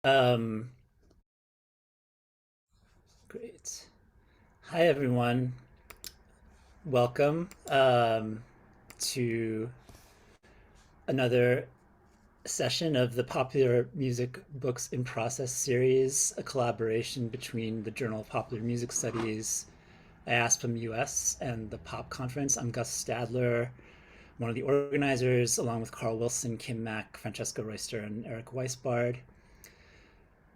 Um, Great. Hi, everyone. Welcome to another session of the Popular Music Books in Process series, a collaboration between the Journal of Popular Music Studies, IASPM-US, and the POP Conference. I'm Gus Stadler, one of the organizers, along with Carl Wilson, Kim Mack, Francesca Royster, and Eric Weisbard.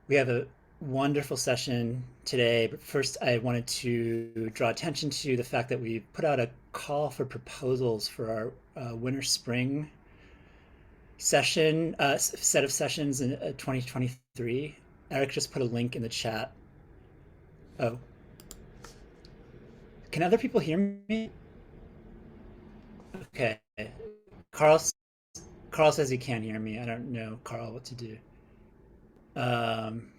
We have a wonderful session today, but first I wanted to draw attention to the fact that we put out a call for proposals for our winter-spring session, set of sessions in 2023. Eric just put a link in the chat. Oh, can other people hear me? Okay. Carl, Carl says he can't hear me. I don't know, Carl, what to do. Um,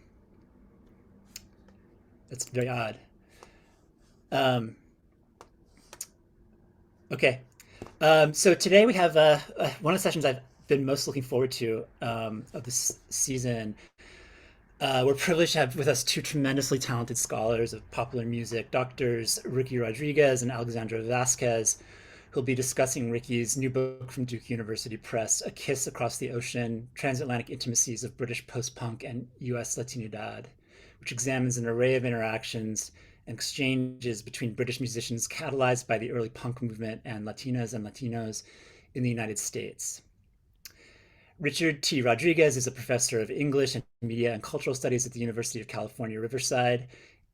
that's very odd. Um, okay. So today we have one of the sessions I've been most looking forward to of this season. We're privileged to have with us two tremendously talented scholars of popular music, doctors Ricky Rodriguez and Alexandra Vazquez, who'll be discussing Ricky's new book from Duke University Press, A Kiss Across the Ocean, Transatlantic Intimacies of British Post-Punk and US Latinidad, which examines an array of interactions and exchanges between British musicians catalyzed by the early punk movement and Latinas and Latinos in the United States. Richard T. Rodriguez is a professor of English and Media and Cultural Studies at the University of California, Riverside.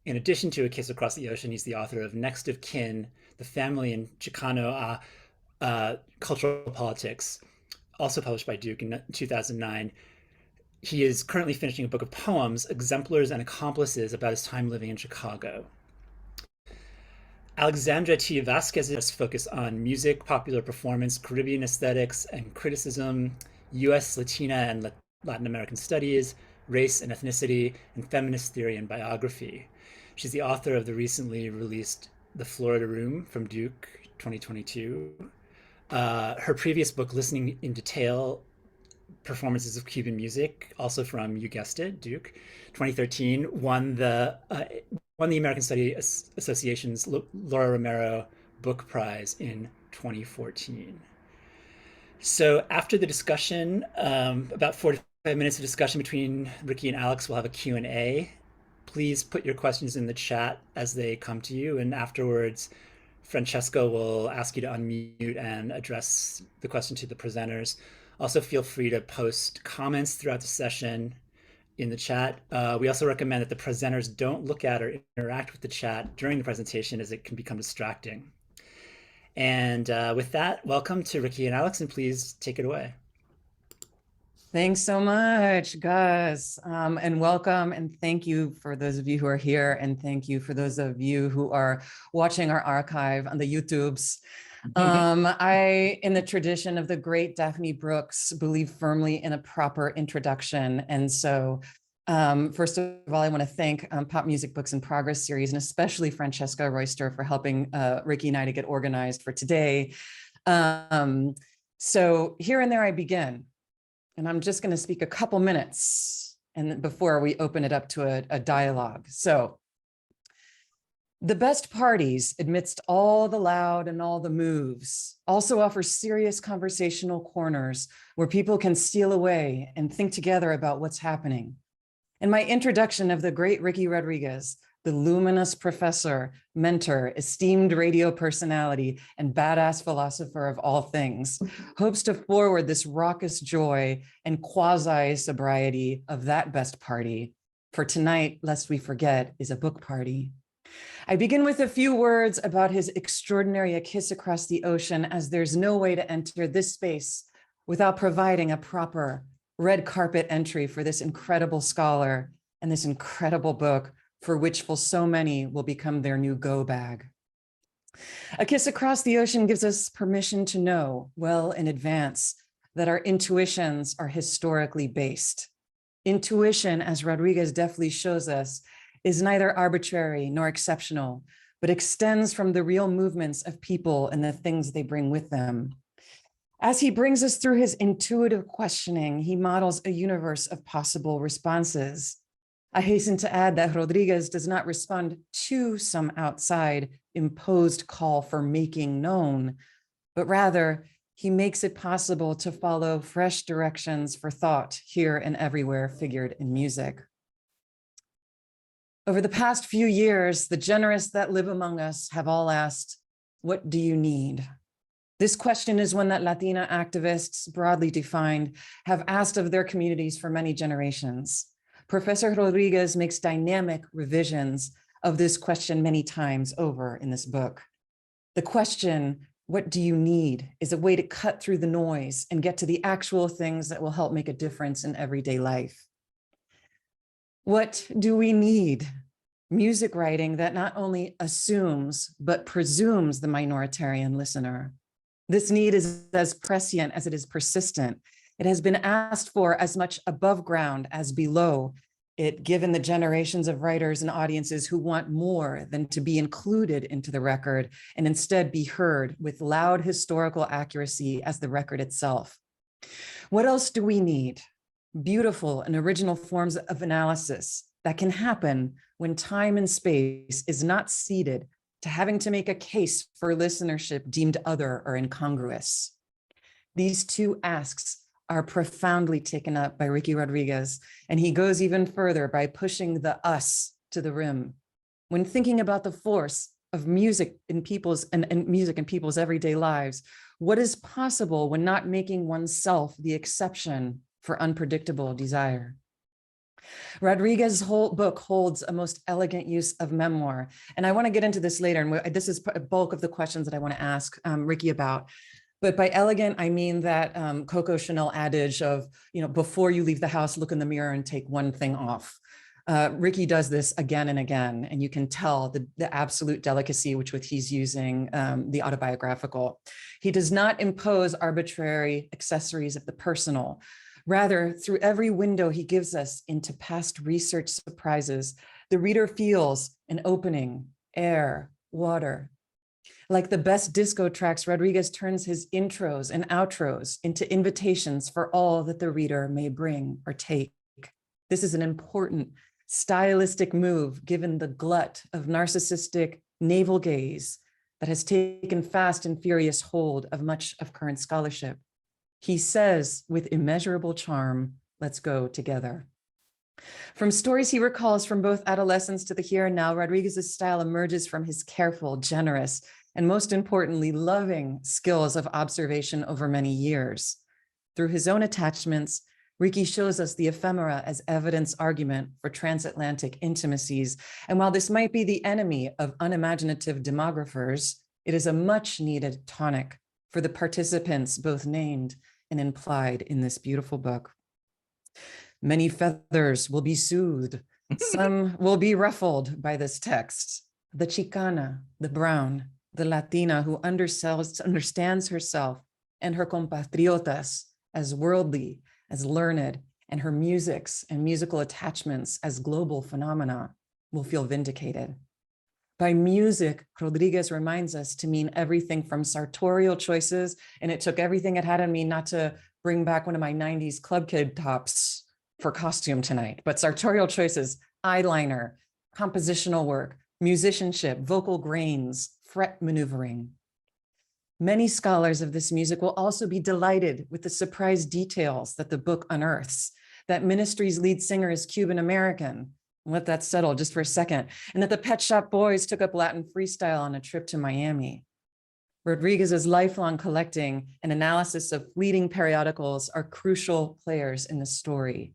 In addition to A Kiss Across the Ocean, he's the author of Next of Kin, The Family in Chicano Cultural Politics, also published by Duke in 2009. He is currently finishing a book of poems, Exemplars and Accomplices, about his time living in Chicago. Alexandra T. Vazquez's focus on music, popular performance, Caribbean aesthetics and criticism, US, Latina, and Latin American studies, race and ethnicity, and feminist theory and biography. She's the author of the recently released The Florida Room from Duke 2022. Her previous book, Listening in Detail, Performances of Cuban Music, also from, you guessed it, Duke, 2013, won the American Study Association's Laura Romero Book Prize in 2014. So after the discussion, about 45 minutes of discussion between Ricky and Alex, we'll have a Q&A. Please put your questions in the chat as they come to you, and afterwards, Francesca will ask you to unmute and address the question to the presenters. Also, feel free to post comments throughout the session in the chat. We also recommend that the presenters don't look at or interact with the chat during the presentation, as it can become distracting. And with that, welcome to Ricky and Alex, and please take it away. Thanks so much, Gus, and welcome, and thank you for those of you who are here, and thank you for those of you who are watching our archive on the YouTubes. I, in the tradition of the great Daphne Brooks, believe firmly in a proper introduction, and so first of all, I want to thank Pop Music Books in Progress series, and especially Francesca Royster for helping Ricky and I to get organized for today. So here and there I begin. And I'm just going to speak a couple minutes and before we open it up to a dialogue. So the best parties, amidst all the loud and all the moves, also offer serious conversational corners where people can steal away and think together about what's happening. In my introduction of the great Ricky Rodriguez, the luminous professor, mentor, esteemed radio personality, and badass philosopher of all things, hopes to forward this raucous joy and quasi-sobriety of that best party. For tonight, lest we forget, is a book party. I begin with a few words about his extraordinary A Kiss Across the Ocean, as there's no way to enter this space without providing a proper red carpet entry for this incredible scholar and this incredible book, for which for so many will become their new go bag. A Kiss Across the Ocean gives us permission to know well in advance that our intuitions are historically based. Intuition, as Rodriguez deftly shows us, is neither arbitrary nor exceptional, but extends from the real movements of people and the things they bring with them. As he brings us through his intuitive questioning, he models a universe of possible responses. I hasten to add that Rodriguez does not respond to some outside imposed call for making known, but rather he makes it possible to follow fresh directions for thought here and everywhere figured in music. Over the past few years, the generous that live among us have all asked, what do you need? This question is one that Latina activists, broadly defined, have asked of their communities for many generations. Professor Rodriguez makes dynamic revisions of this question many times over in this book. The question, what do you need, is a way to cut through the noise and get to the actual things that will help make a difference in everyday life. What do we need? Music writing that not only assumes, but presumes the minoritarian listener. This need is as prescient as it is persistent. It has been asked for as much above ground as below it, given the generations of writers and audiences who want more than to be included into the record and instead be heard with loud historical accuracy as the record itself. What else do we need? Beautiful and original forms of analysis that can happen when time and space is not ceded to having to make a case for listenership deemed other or incongruous. These two asks are profoundly taken up by Ricky Rodriguez, and he goes even further by pushing the us to the rim. When thinking about the force of music in people's and music in people's everyday lives, what is possible when not making oneself the exception for unpredictable desire? Rodriguez's whole book holds a most elegant use of memoir. And I want to get into this later. And this is a bulk of the questions that I want to ask Ricky about. But by elegant, I mean that Coco Chanel adage of, before you leave the house, look in the mirror and take one thing off. Ricky does this again and again, and you can tell the absolute delicacy with which he's using the autobiographical. He does not impose arbitrary accessories of the personal. Rather, through every window he gives us into past research surprises, the reader feels an opening, air, water. Like the best disco tracks, Rodriguez turns his intros and outros into invitations for all that the reader may bring or take. This is an important stylistic move given the glut of narcissistic navel gaze that has taken fast and furious hold of much of current scholarship. He says with immeasurable charm, let's go together. From stories he recalls from both adolescence to the here and now, Rodriguez's style emerges from his careful, generous, and most importantly, loving skills of observation over many years. Through his own attachments, Ricky shows us the ephemera as evidence argument for transatlantic intimacies. And while this might be the enemy of unimaginative demographers, it is a much needed tonic for the participants both named and implied in this beautiful book. Many feathers will be soothed. Some will be ruffled by this text. The Chicana, the brown, the Latina who understands herself and her compatriotas as worldly, as learned, and her musics and musical attachments as global phenomena will feel vindicated. By music, Rodriguez reminds us to mean everything from sartorial choices, and it took everything it had in me not to bring back one of my 90s club kid tops for costume tonight, but sartorial choices, eyeliner, compositional work, musicianship, vocal grains, fret maneuvering. Many scholars of this music will also be delighted with the surprise details that the book unearths, that Ministry's lead singer is Cuban-American. Let that settle just for a second. And that the Pet Shop Boys took up Latin freestyle on a trip to Miami. Rodriguez's lifelong collecting and analysis of fleeting periodicals are crucial players in the story.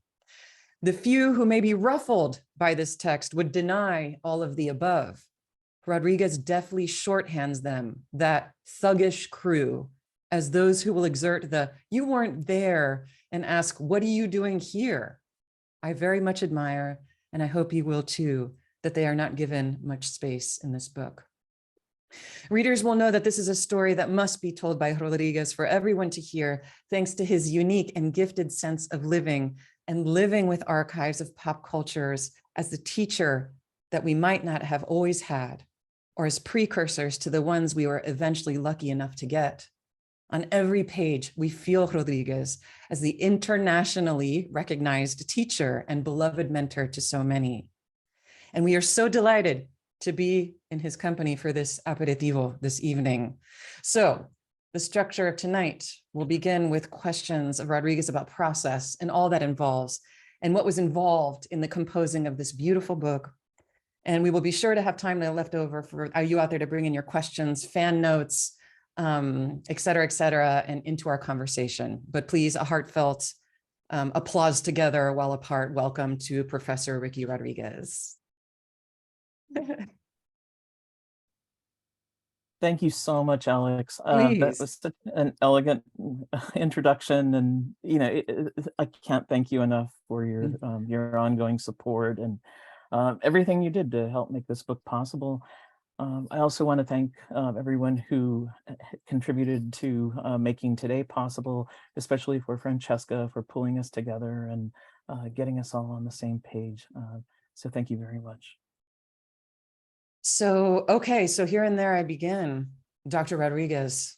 The few who may be ruffled by this text would deny all of the above. Rodriguez deftly shorthands them, that thuggish crew, as those who will exert the "you weren't there" and ask, "what are you doing here?" I very much admire, and I hope you will too, that they are not given much space in this book. Readers will know that this is a story that must be told by Rodriguez for everyone to hear, thanks to his unique and gifted sense of living and living with archives of pop cultures as the teacher that we might not have always had, or as precursors to the ones we were eventually lucky enough to get. On every page, we feel Rodriguez as the internationally recognized teacher and beloved mentor to so many. And we are so delighted to be in his company for this aperitivo this evening. So the structure of tonight will begin with questions of Rodriguez about process and all that involves, and what was involved in the composing of this beautiful book. And we will be sure to have time left over for you out there to bring in your questions, fan notes, et cetera, and into our conversation. But please, a heartfelt applause together while apart. Welcome to Professor Ricky Rodriguez. Thank you so much, Alex. Please. That was such an elegant introduction, and I can't thank you enough for your ongoing support and everything you did to help make this book possible. I also want to thank everyone who contributed to making today possible, especially for Francesca for pulling us together and getting us all on the same page. So thank you very much. So, okay, so here and there I begin, Dr. Rodriguez.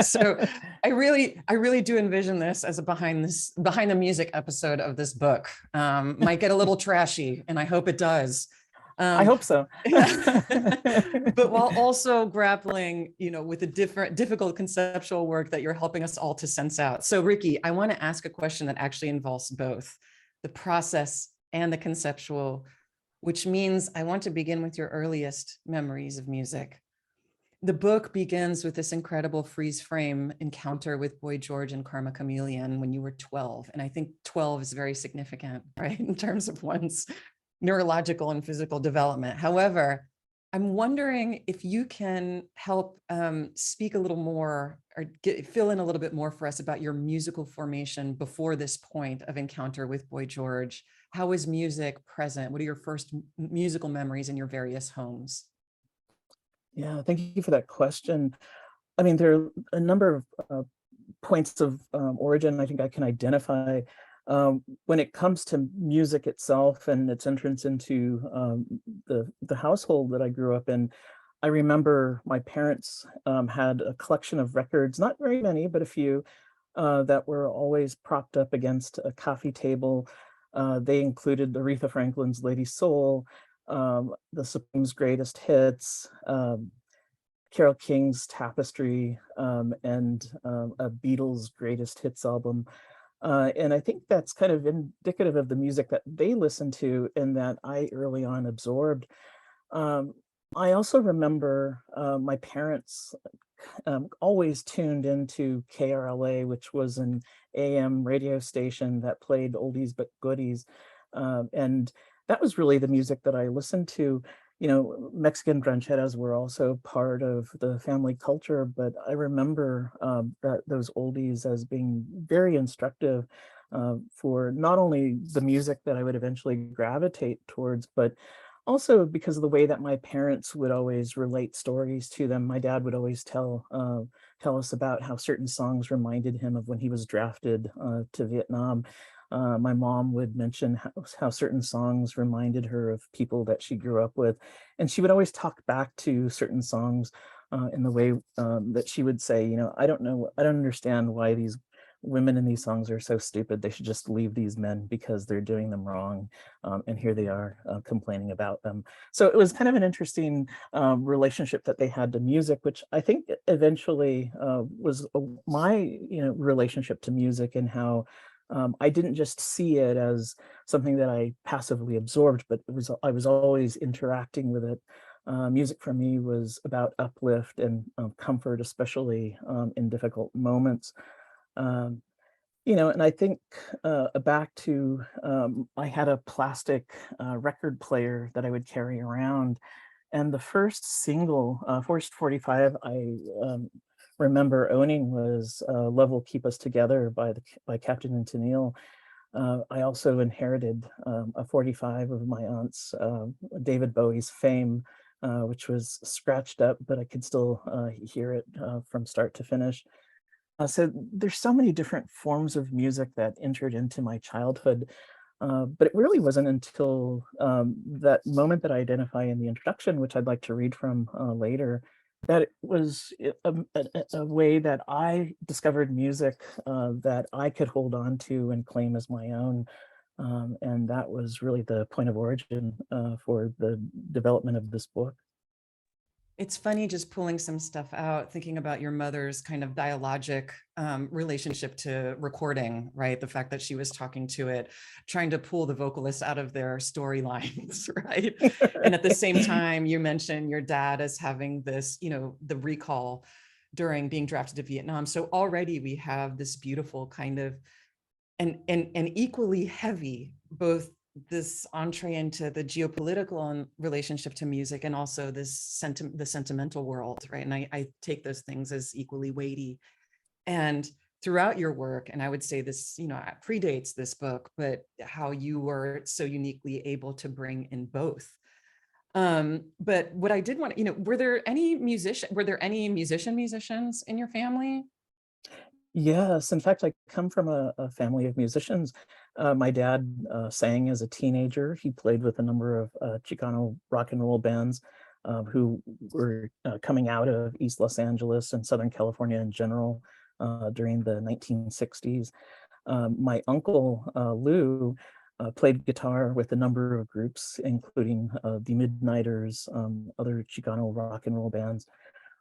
So I really do envision this as a behind the music episode of this book. Might get a little trashy, and I hope it does. I hope so. But while also grappling, with the difficult conceptual work that you're helping us all to sense out. So Ricky, I want to ask a question that actually involves both the process and the conceptual, which means I want to begin with your earliest memories of music. The book begins with this incredible freeze frame encounter with Boy George and Karma Chameleon when you were 12. And I think 12 is very significant, right, in terms of one's neurological and physical development. However, I'm wondering if you can help speak a little more or fill in a little bit more for us about your musical formation before this point of encounter with Boy George. How was music present? What are your first musical memories in your various homes? Yeah, thank you for that question. I mean, there are a number of points of origin I think I can identify. When it comes to music itself and its entrance into the household that I grew up in, I remember my parents had a collection of records, not very many, but a few, that were always propped up against a coffee table. They included Aretha Franklin's Lady Soul, the Supremes' Greatest Hits, Carole King's Tapestry, and a Beatles' Greatest Hits album. And I think that's kind of indicative of the music that they listened to and that I early on absorbed. I also remember my parents always tuned into KRLA, which was an AM radio station that played oldies but goodies. And that was really the music that I listened to. Mexican rancheras were also part of the family culture, but I remember those oldies as being very instructive for not only the music that I would eventually gravitate towards, but also because of the way that my parents would always relate stories to them. My dad would always tell us about how certain songs reminded him of when he was drafted to Vietnam. My mom would mention how certain songs reminded her of people that she grew up with. And she would always talk back to certain songs in the way that she would say, I don't understand why these women in these songs are so stupid. They should just leave these men because they're doing them wrong. And here they are complaining about them. So it was kind of an interesting relationship that they had to music, which I think eventually was my relationship to music, and how I didn't just see it as something that I passively absorbed, but I was always interacting with it. Music for me was about uplift and comfort, especially in difficult moments. And I think back to, I had a plastic record player that I would carry around. And the first single, first 45 I remember owning was Love Will Keep Us Together by Captain and Tennille. I also inherited a 45 of my aunt's David Bowie's Fame, which was scratched up, but I could still hear it from start to finish. So there's so many different forms of music that entered into my childhood, but it really wasn't until that moment that I identify in the introduction, which I'd like to read from later, that it was a way that I discovered music that I could hold on to and claim as my own. And that was really the point of origin for the development of this book. It's funny just pulling some stuff out, thinking about your mother's kind of dialogic relationship to recording, right? The fact that she was talking to it, trying to pull the vocalists out of their storylines, right? And at the same time, you mentioned your dad as having this, the recall during being drafted to Vietnam. So already we have this beautiful kind of, and equally heavy, both this entree into the geopolitical and relationship to music, and also this the sentimental world, right? And I take those things as equally weighty. And throughout your work, and I would say this, predates this book, but how you were so uniquely able to bring in both. But what I did want to, were there any musicians in your family? Yes, in fact, I come from a family of musicians. My dad sang as a teenager. He played with a number of Chicano rock and roll bands who were coming out of East Los Angeles and Southern California in general during the 1960s. My uncle, Lou, played guitar with a number of groups, including the Midnighters, other Chicano rock and roll bands,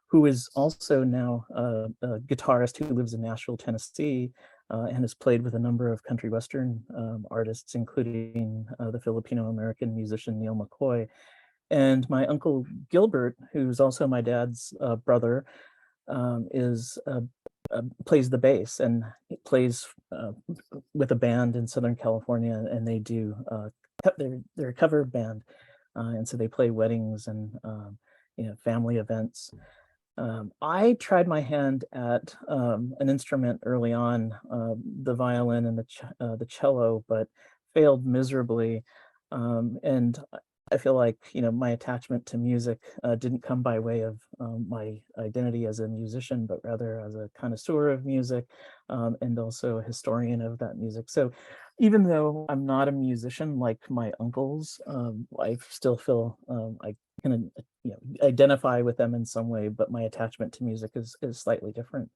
who is also now a guitarist who lives in Nashville, Tennessee, and has played with a number of country western artists, including the Filipino-American musician Neil McCoy. And my uncle Gilbert, who's also my dad's brother, is plays the bass, and plays with a band in Southern California, and they do they're a cover band, and so they play weddings and family events. I tried my hand at an instrument early on, the violin and the cello, but failed miserably. And I feel like my attachment to music didn't come by way of my identity as a musician, but rather as a connoisseur of music, and also a historian of that music. So even though I'm not a musician like my uncles, I still feel I can identify with them in some way, but my attachment to music is slightly different.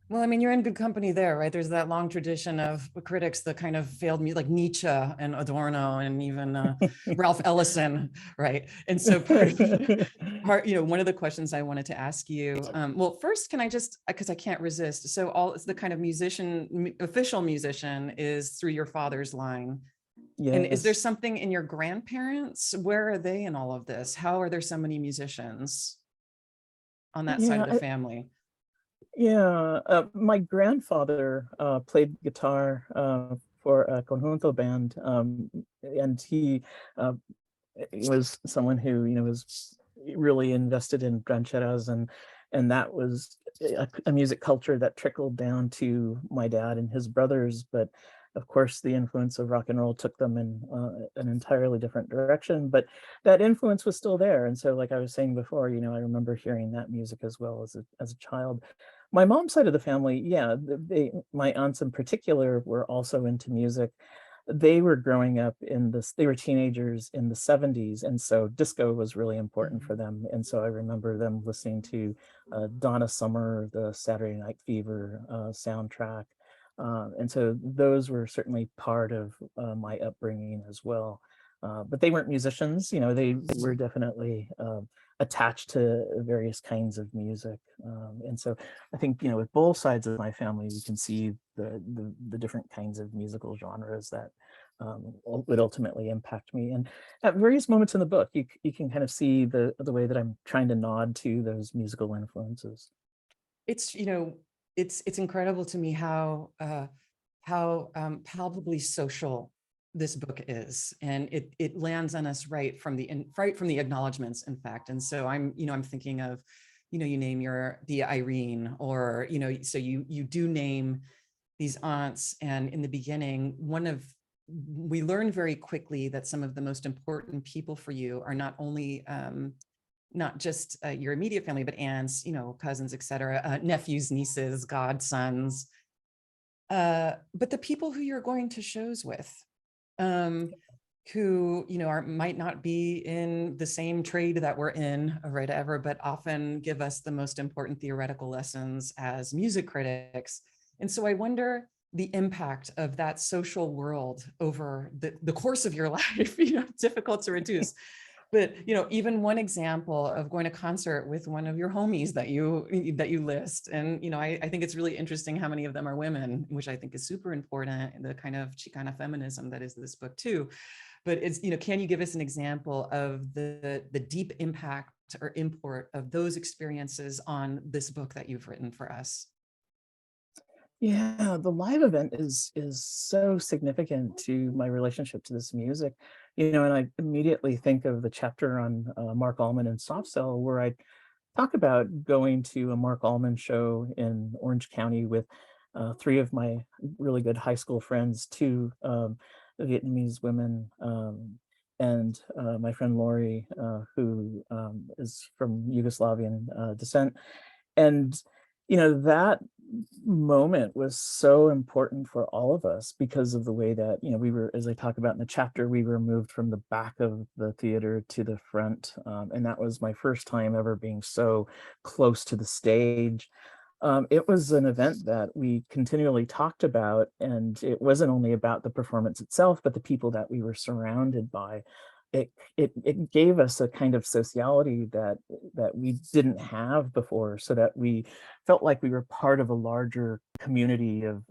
Well, I mean, you're in good company there, right? There's that long tradition of critics that kind of failed me, like Nietzsche and Adorno and even Ralph Ellison, right? And so one of the questions I wanted to ask you, well, first, can I just, because I can't resist. So it's the kind of official musician is through your father's line. Yes. And is there something in your grandparents? Where are they in all of this? How are there so many musicians on that side of the family? Yeah, my grandfather played guitar for a conjunto band, and he was someone who was really invested in rancheras, and that was a music culture that trickled down to my dad and his brothers. But of course, the influence of rock and roll took them in an entirely different direction. But that influence was still there, and so, like I was saying before, I remember hearing that music as well as a child. My mom's side of the family, yeah, my aunts in particular were also into music. They were growing up they were teenagers in the 70s, and so disco was really important for them. And so I remember them listening to Donna Summer, the Saturday Night Fever soundtrack. And so those were certainly part of my upbringing as well. But they weren't musicians, they were definitely attached to various kinds of music. And so I think, with both sides of my family, you can see the different kinds of musical genres that would ultimately impact me. And at various moments in the book, you can kind of see the way that I'm trying to nod to those musical influences. It's, it's incredible to me how palpably social this book is, and it lands on us right from the acknowledgments, in fact. And so I'm thinking of, you name the Irene, or so you do name these aunts, and in the beginning, we learn very quickly that some of the most important people for you are not only not just your immediate family, but aunts, cousins, etc., nephews, nieces, godsons, but the people who you're going to shows with. who, might not be in the same trade that we're in, right, ever, but often give us the most important theoretical lessons as music critics. And so I wonder the impact of that social world over the course of your life, difficult to reduce. But even one example of going to concert with one of your homies that you list, and I think it's really interesting how many of them are women, which I think is super important, the kind of Chicana feminism that is this book too. But it's, can you give us an example of the deep impact or import of those experiences on this book that you've written for us? Yeah, the live event is so significant to my relationship to this music, and I immediately think of the chapter on Mark Allman and Soft Cell, where I talk about going to a Mark Allman show in Orange County with three of my really good high school friends, two Vietnamese women, and my friend Lori, who is from Yugoslavian descent. And, that moment was so important for all of us because of the way that, we were, as I talk about in the chapter, we were moved from the back of the theater to the front. And that was my first time ever being so close to the stage. It was an event that we continually talked about, and it wasn't only about the performance itself, but the people that we were surrounded by. It gave us a kind of sociality that we didn't have before, so that we felt like we were part of a larger community of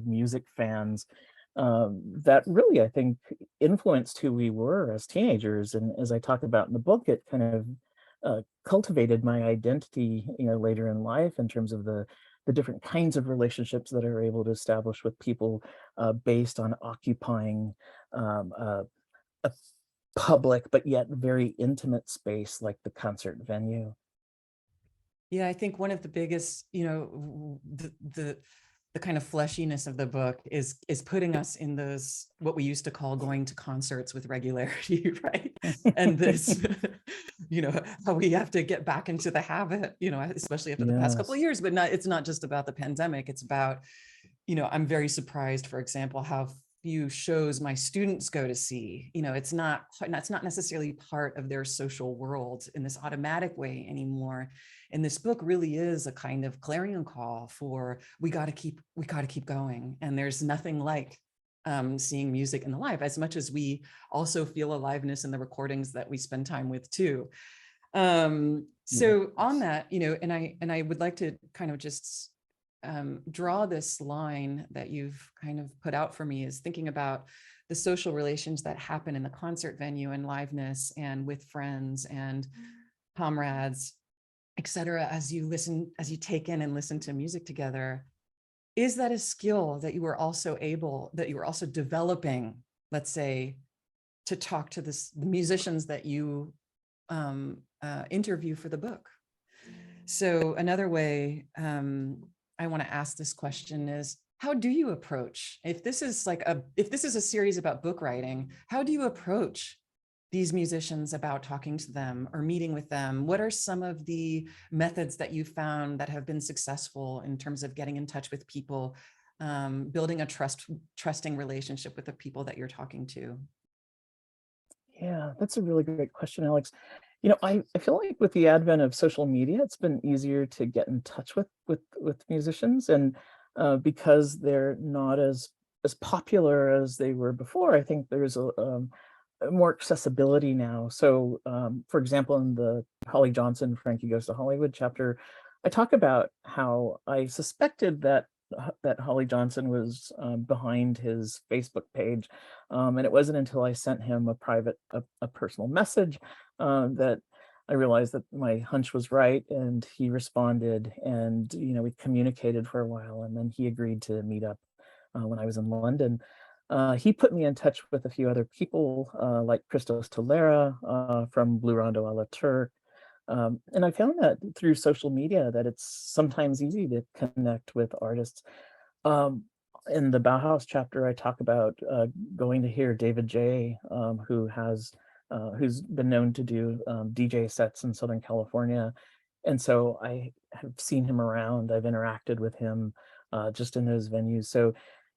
music fans, that really, I think, influenced who we were as teenagers. And as I talk about in the book, it kind of cultivated my identity, later in life, in terms of the different kinds of relationships that are able to establish with people based on occupying a public but yet very intimate space like the concert venue. Yeah, I think one of the biggest, the kind of fleshiness of the book is putting us in those, what we used to call going to concerts with regularity, right? And this, how we have to get back into the habit, especially after the past couple of Yes. years. But it's not just about the pandemic. It's about, I'm very surprised, for example, how few shows my students go to see. It's not necessarily part of their social world in this automatic way anymore. And this book really is a kind of clarion call for we got to keep going. And there's nothing like seeing music in the live, as much as we also feel aliveness in the recordings that we spend time with too. So on that, and I would like to kind of just draw this line that you've kind of put out for me, is thinking about the social relations that happen in the concert venue and liveness and with friends and comrades, etc., as you take in and listen to music together. Is that a skill that you were also developing, let's say, to talk to the musicians that you interview for the book? So another way I want to ask this question is, how do you approach, if this is a series about book writing, how do you approach these musicians about talking to them or meeting with them? What are some of the methods that you found that have been successful in terms of getting in touch with people, building a trusting relationship with the people that you're talking to? Yeah, that's a really great question, Alex. I feel like with the advent of social media, it's been easier to get in touch with musicians, and because they're not as popular as they were before, I think there's more accessibility now. So, for example, in the Holly Johnson Frankie Goes to Hollywood chapter, I talk about how I suspected that Holly Johnson was behind his Facebook page, and it wasn't until I sent him a personal message that I realized that my hunch was right, and he responded, and we communicated for a while, and then he agreed to meet up when I was in London. He put me in touch with a few other people, like Christos Tolera from Blue Rondo a la Turk. And I found that through social media that it's sometimes easy to connect with artists. Um, in the Bauhaus chapter, I talk about going to hear David J, who's been known to do DJ sets in Southern California. And so I have seen him around. I've interacted with him just in those venues. So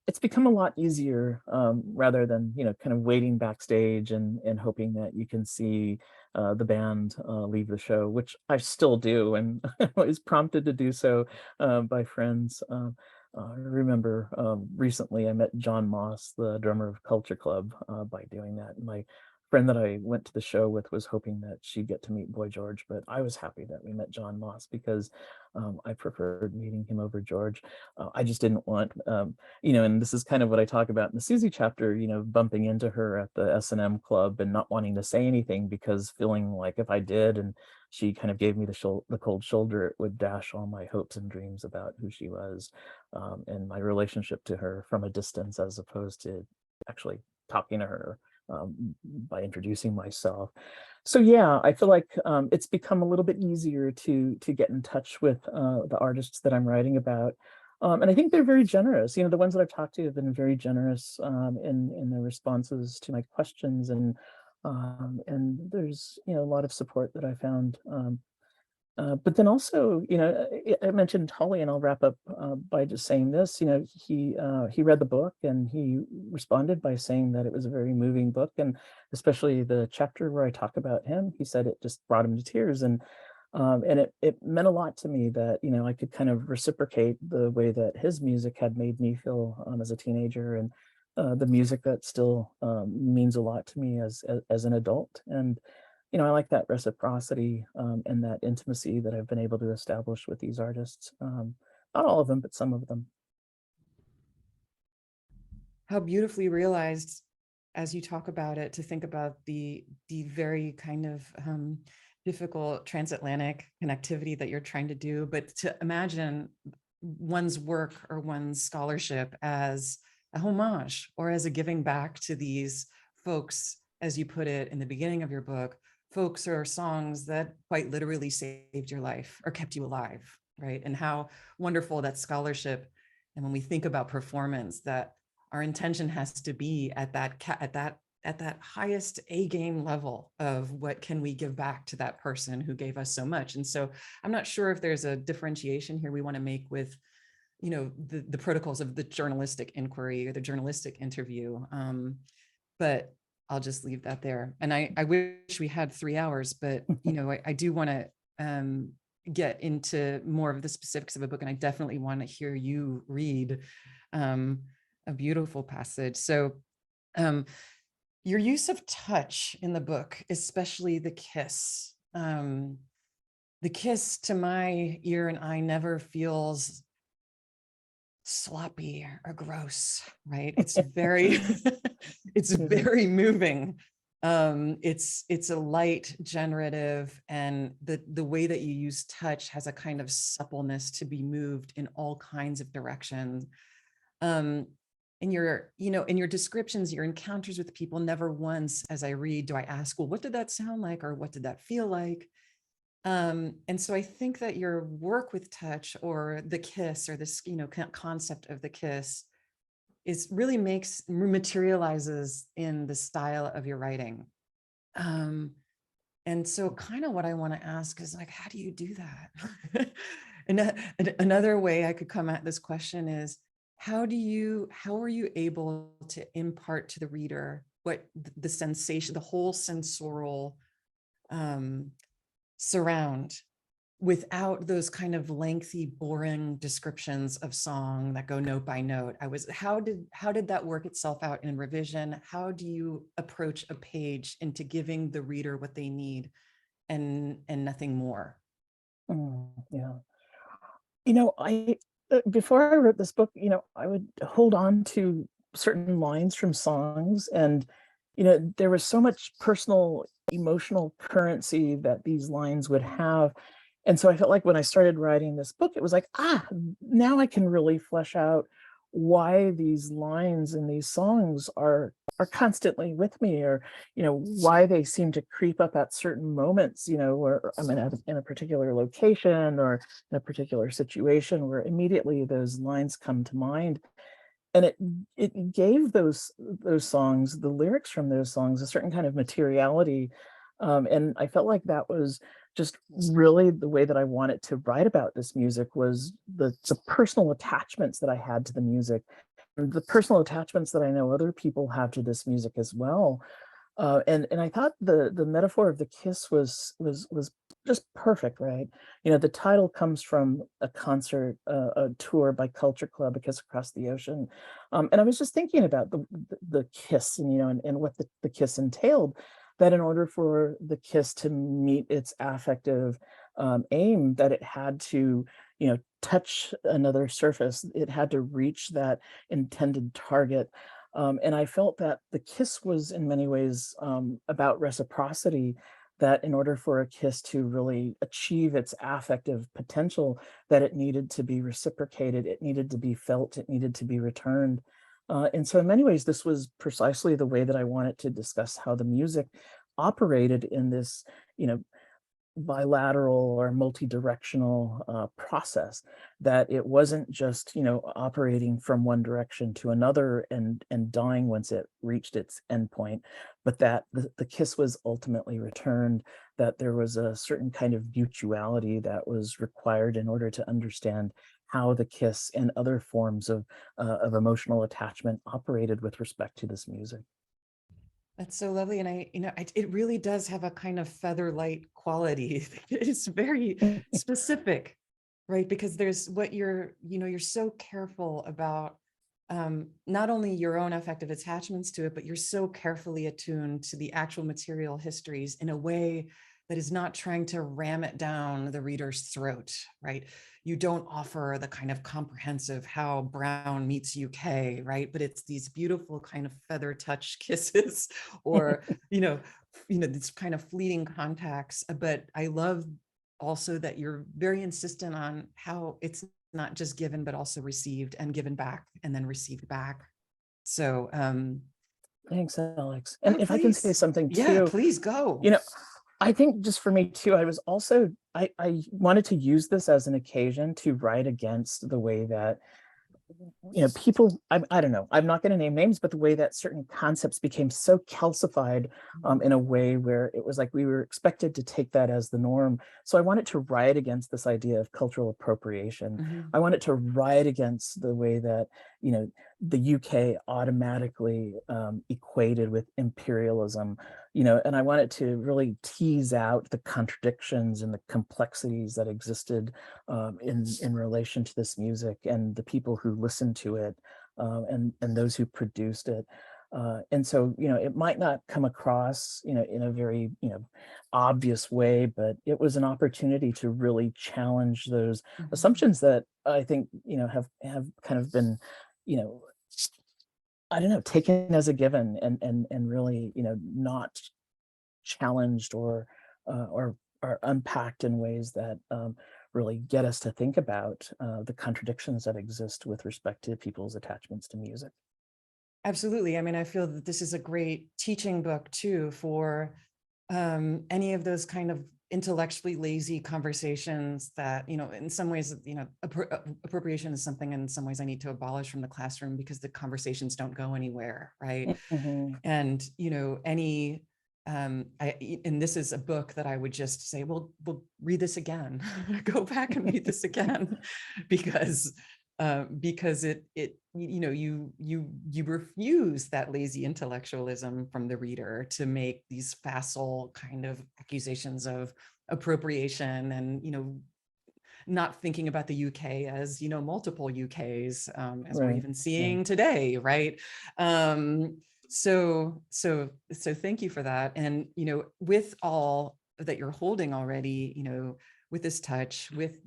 it's become a lot easier, rather than, kind of waiting backstage and hoping that you can see the band leave the show, which I still do, and I was prompted to do so by friends. I remember recently I met John Moss, the drummer of Culture Club, by doing that. My friend that I went to the show with was hoping that she'd get to meet Boy George, but I was happy that we met John Moss because I preferred meeting him over George. I just didn't want, and this is kind of what I talk about in the Susie chapter, bumping into her at the S&M club and not wanting to say anything because feeling like if I did and she kind of gave me the cold shoulder, it would dash all my hopes and dreams about who she was, and my relationship to her from a distance as opposed to actually talking to her by introducing myself. So yeah, I feel like it's become a little bit easier to get in touch with the artists that I'm writing about. And I think they're very generous. The ones that I've talked to have been very generous in their responses to my questions, and there's a lot of support that I found. But then also, I mentioned Holly, and I'll wrap up by just saying this. He read the book and he responded by saying that it was a very moving book, and especially the chapter where I talk about him. He said it just brought him to tears, and it meant a lot to me that I could kind of reciprocate the way that his music had made me feel as a teenager, and the music that still means a lot to me as an adult. And I like that reciprocity and that intimacy that I've been able to establish with these artists. Not all of them, but some of them. How beautifully realized, as you talk about it, to think about the very kind of difficult transatlantic connectivity that you're trying to do, but to imagine one's work or one's scholarship as a homage or as a giving back to these folks, as you put it in the beginning of your book, folks or songs that quite literally saved your life or kept you alive, right? And how wonderful that scholarship. And when we think about performance, that our intention has to be at that highest A game level of what can we give back to that person who gave us so much. And so I'm not sure if there's a differentiation here we want to make with, the protocols of the journalistic inquiry or the journalistic interview. But I'll just leave that there. And I wish we had 3 hours, but I do want to get into more of the specifics of a book, and I definitely want to hear you read a beautiful passage. So your use of touch in the book, especially the kiss. The kiss to my ear and eye never feels sloppy or gross, right? It's very, it's very moving. It's a light, generative, and the way that you use touch has a kind of suppleness to be moved in all kinds of directions. In your descriptions, your encounters with people, never once as I read do I ask, well, what did that sound like, or what did that feel like? And so I think that your work with touch, or the kiss, or this concept of the kiss, is really materializes in the style of your writing. And so kind of what I want to ask is, like, how do you do that? And another way I could come at this question is, how are you able to impart to the reader what the sensation, the whole sensorial surround, without those kind of lengthy, boring descriptions of song that go note by note? How did that work itself out in revision? How do you approach a page into giving the reader what they need and nothing more? Yeah. I before I wrote this book, I would hold on to certain lines from songs, and there was so much personal emotional currency that these lines would have. And so I felt like when I started writing this book, it was like, now I can really flesh out why these lines in these songs are constantly with me, or why they seem to creep up at certain moments, where I'm in a particular location or in a particular situation, where immediately those lines come to mind. And it gave those songs, the lyrics from those songs, a certain kind of materiality. And I felt like that was just really the way that I wanted to write about this music, was the personal attachments that I had to the music. the personal attachments that I know other people have to this music as well. And I thought the metaphor of the kiss was just perfect, right? You know, the title comes from a concert, a tour by Culture Club, A Kiss Across the Ocean, and I was just thinking about the kiss, and and what the kiss entailed. That in order for the kiss to meet its affective aim, that it had to, touch another surface. It had to reach that intended target, and I felt that the kiss was in many ways about reciprocity, that in order for a kiss to really achieve its affective potential, that it needed to be reciprocated, it needed to be felt, it needed to be returned. And so in many ways, this was precisely the way that I wanted to discuss how the music operated in this, you know, bilateral or multi-directional process, that it wasn't just operating from one direction to another and dying once it reached its endpoint, but that the kiss was ultimately returned, that there was a certain kind of mutuality that was required in order to understand how the kiss and other forms of emotional attachment operated with respect to this music. That's so lovely. And it really does have a kind of feather light quality. It's very specific, right? Because there's what you're so careful about, not only your own affective attachments to it, but you're so carefully attuned to the actual material histories in a way that is not trying to ram it down the reader's throat, right? You don't offer the kind of comprehensive how Brown meets UK, right? But it's these beautiful kind of feather touch kisses, or this kind of fleeting contacts. But I love also that you're very insistent on how it's not just given, but also received, and given back and then received back. So Thanks, Alex. And if I can say please. something Yeah, too, please go. I think just for me too, I was also, I wanted to use this as an occasion to write against the way that, people, I don't know, I'm not going to name names, but the way that certain concepts became so calcified in a way where it was like we were expected to take that as the norm. So I wanted to write against this idea of cultural appropriation. Mhm. I wanted to write against the way that, the UK automatically equated with imperialism, and I wanted to really tease out the contradictions and the complexities that existed in relation to this music and the people who listened to it, and those who produced it. And so, it might not come across, in a very, obvious way, but it was an opportunity to really challenge those Mhm. assumptions that I think, have kind of been, you know, I don't know, taken as a given and really, not challenged or unpacked in ways that really get us to think about the contradictions that exist with respect to people's attachments to music. Absolutely. I mean, I feel that this is a great teaching book too for any of those kind of intellectually lazy conversations that, in some ways, appropriation is something in some ways I need to abolish from the classroom because the conversations don't go anywhere, right? Mhm. And, any, and this is a book that I would just say, well, read this again, go back and read this again, because you refuse that lazy intellectualism from the reader to make these facile kind of accusations of appropriation, and not thinking about the UK as multiple UKs, as we're Right. even Yeah. seeing today, right? So thank you for that. And with all that you're holding already, with this touch, with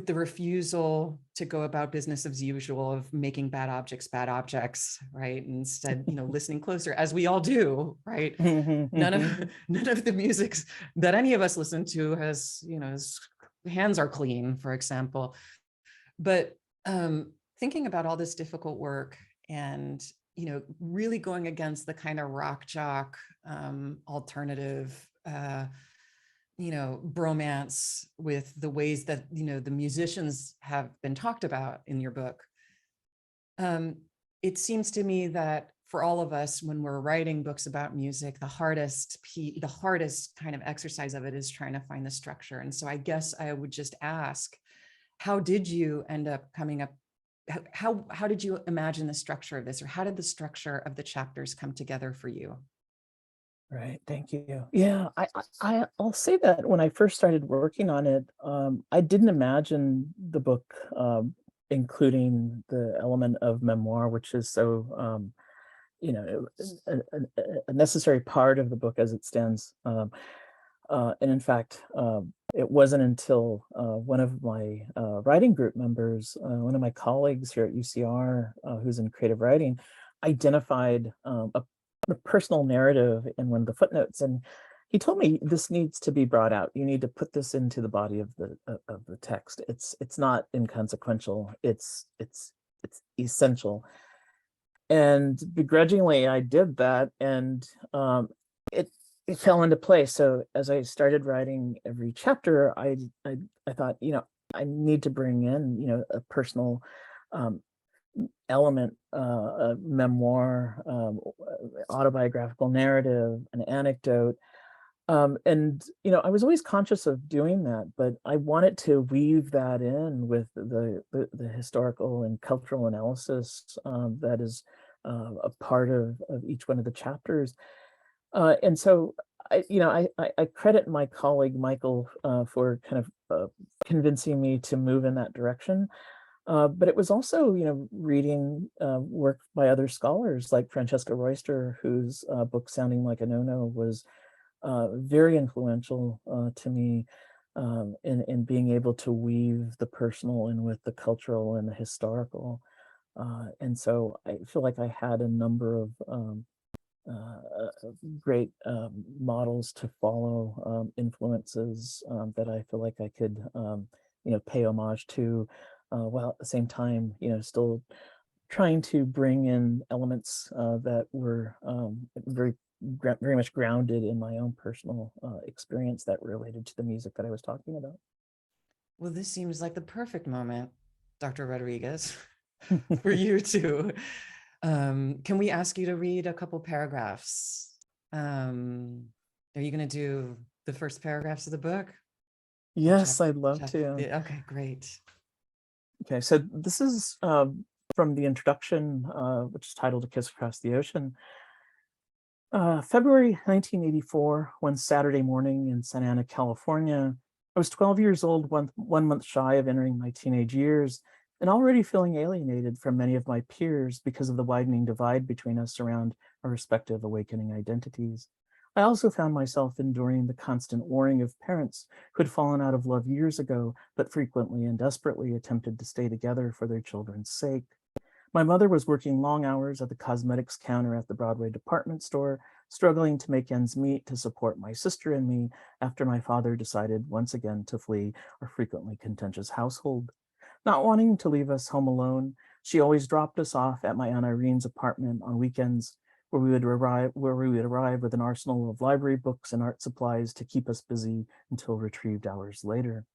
the refusal to go about business as usual of making bad objects, right? Instead, listening closer, as we all do, right? None of the music that any of us listen to has, his hands are clean, for example. But thinking about all this difficult work and, really going against the kind of rock jock alternative, bromance with the ways that, the musicians have been talked about in your book. It seems to me that for all of us, when we're writing books about music, the hardest kind of exercise of it is trying to find the structure. And so I guess I would just ask, how did you end up coming up? How did you imagine the structure of this, or how did the structure of the chapters come together for you? Right. Thank you. Yeah, I'll say that when I first started working on it, I didn't imagine the book including the element of memoir, which is so a necessary part of the book as it stands. And in fact, it wasn't until one of my writing group members, one of my colleagues here at UCR, who's in creative writing, identified a personal narrative in one of the footnotes, and he told me this needs to be brought out. You need to put this into the body of the text. It's not inconsequential. It's essential. And begrudgingly, I did that, and it it fell into place. So as I started writing every chapter, I thought, I need to bring in, a personal um, element, a memoir, autobiographical narrative, an anecdote. And I was always conscious of doing that, but I wanted to weave that in with the historical and cultural analysis that is a part of each one of the chapters. And so I credit my colleague Michael for kind of convincing me to move in that direction. But it was also, reading work by other scholars like Francesca Royster, whose book "Sounding Like a No-No" was very influential to me in being able to weave the personal in with the cultural and the historical. And so I feel like I had a number of great models to follow, influences that I feel like I could, pay homage to, while at the same time, still trying to bring in elements that were very much grounded in my own personal experience that related to the music that I was talking about. Well, this seems like the perfect moment, Dr. Rodriguez, for you to. Can we ask you to read a couple paragraphs? Are you going to do the first paragraphs of the book? Yes, I'd love to. Okay, great. Okay, so this is from the introduction, which is titled "A Kiss Across the Ocean." February 1984, one Saturday morning in Santa Ana, California. I was 12 years old, one month shy of entering my teenage years, and already feeling alienated from many of my peers because of the widening divide between us around our respective awakening identities. I also found myself enduring the constant warring of parents who had fallen out of love years ago, but frequently and desperately attempted to stay together for their children's sake. My mother was working long hours at the cosmetics counter at the Broadway department store, struggling to make ends meet to support my sister and me after my father decided once again to flee our frequently contentious household. Not wanting to leave us home alone, she always dropped us off at my Aunt Irene's apartment on weekends, where we would arrive with an arsenal of library books and art supplies to keep us busy until retrieved hours later.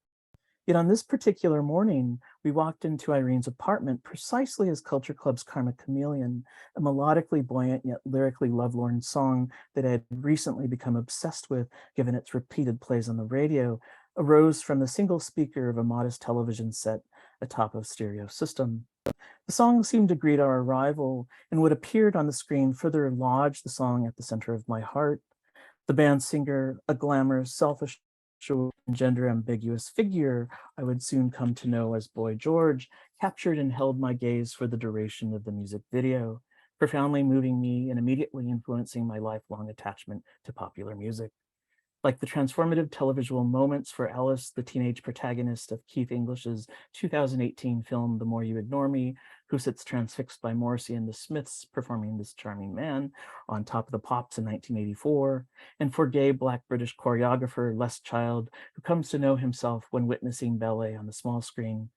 Yet on this particular morning, we walked into Irene's apartment precisely as Culture Club's Karma Chameleon, a melodically buoyant yet lyrically lovelorn song that I had recently become obsessed with, given its repeated plays on the radio, arose from the single speaker of a modest television set atop a stereo system. The song seemed to greet our arrival, and what appeared on the screen further lodged the song at the center of my heart. The band singer, a glamorous, selfish, and gender ambiguous figure I would soon come to know as Boy George, captured and held my gaze for the duration of the music video, profoundly moving me and immediately influencing my lifelong attachment to popular music. Like the transformative televisual moments for Alice, the teenage protagonist of Keith English's 2018 film The More You Ignore Me, who sits transfixed by Morrissey and the Smiths performing This Charming Man on Top of the Pops in 1984, and for gay Black British choreographer Les Child, who comes to know himself when witnessing ballet on the small screen.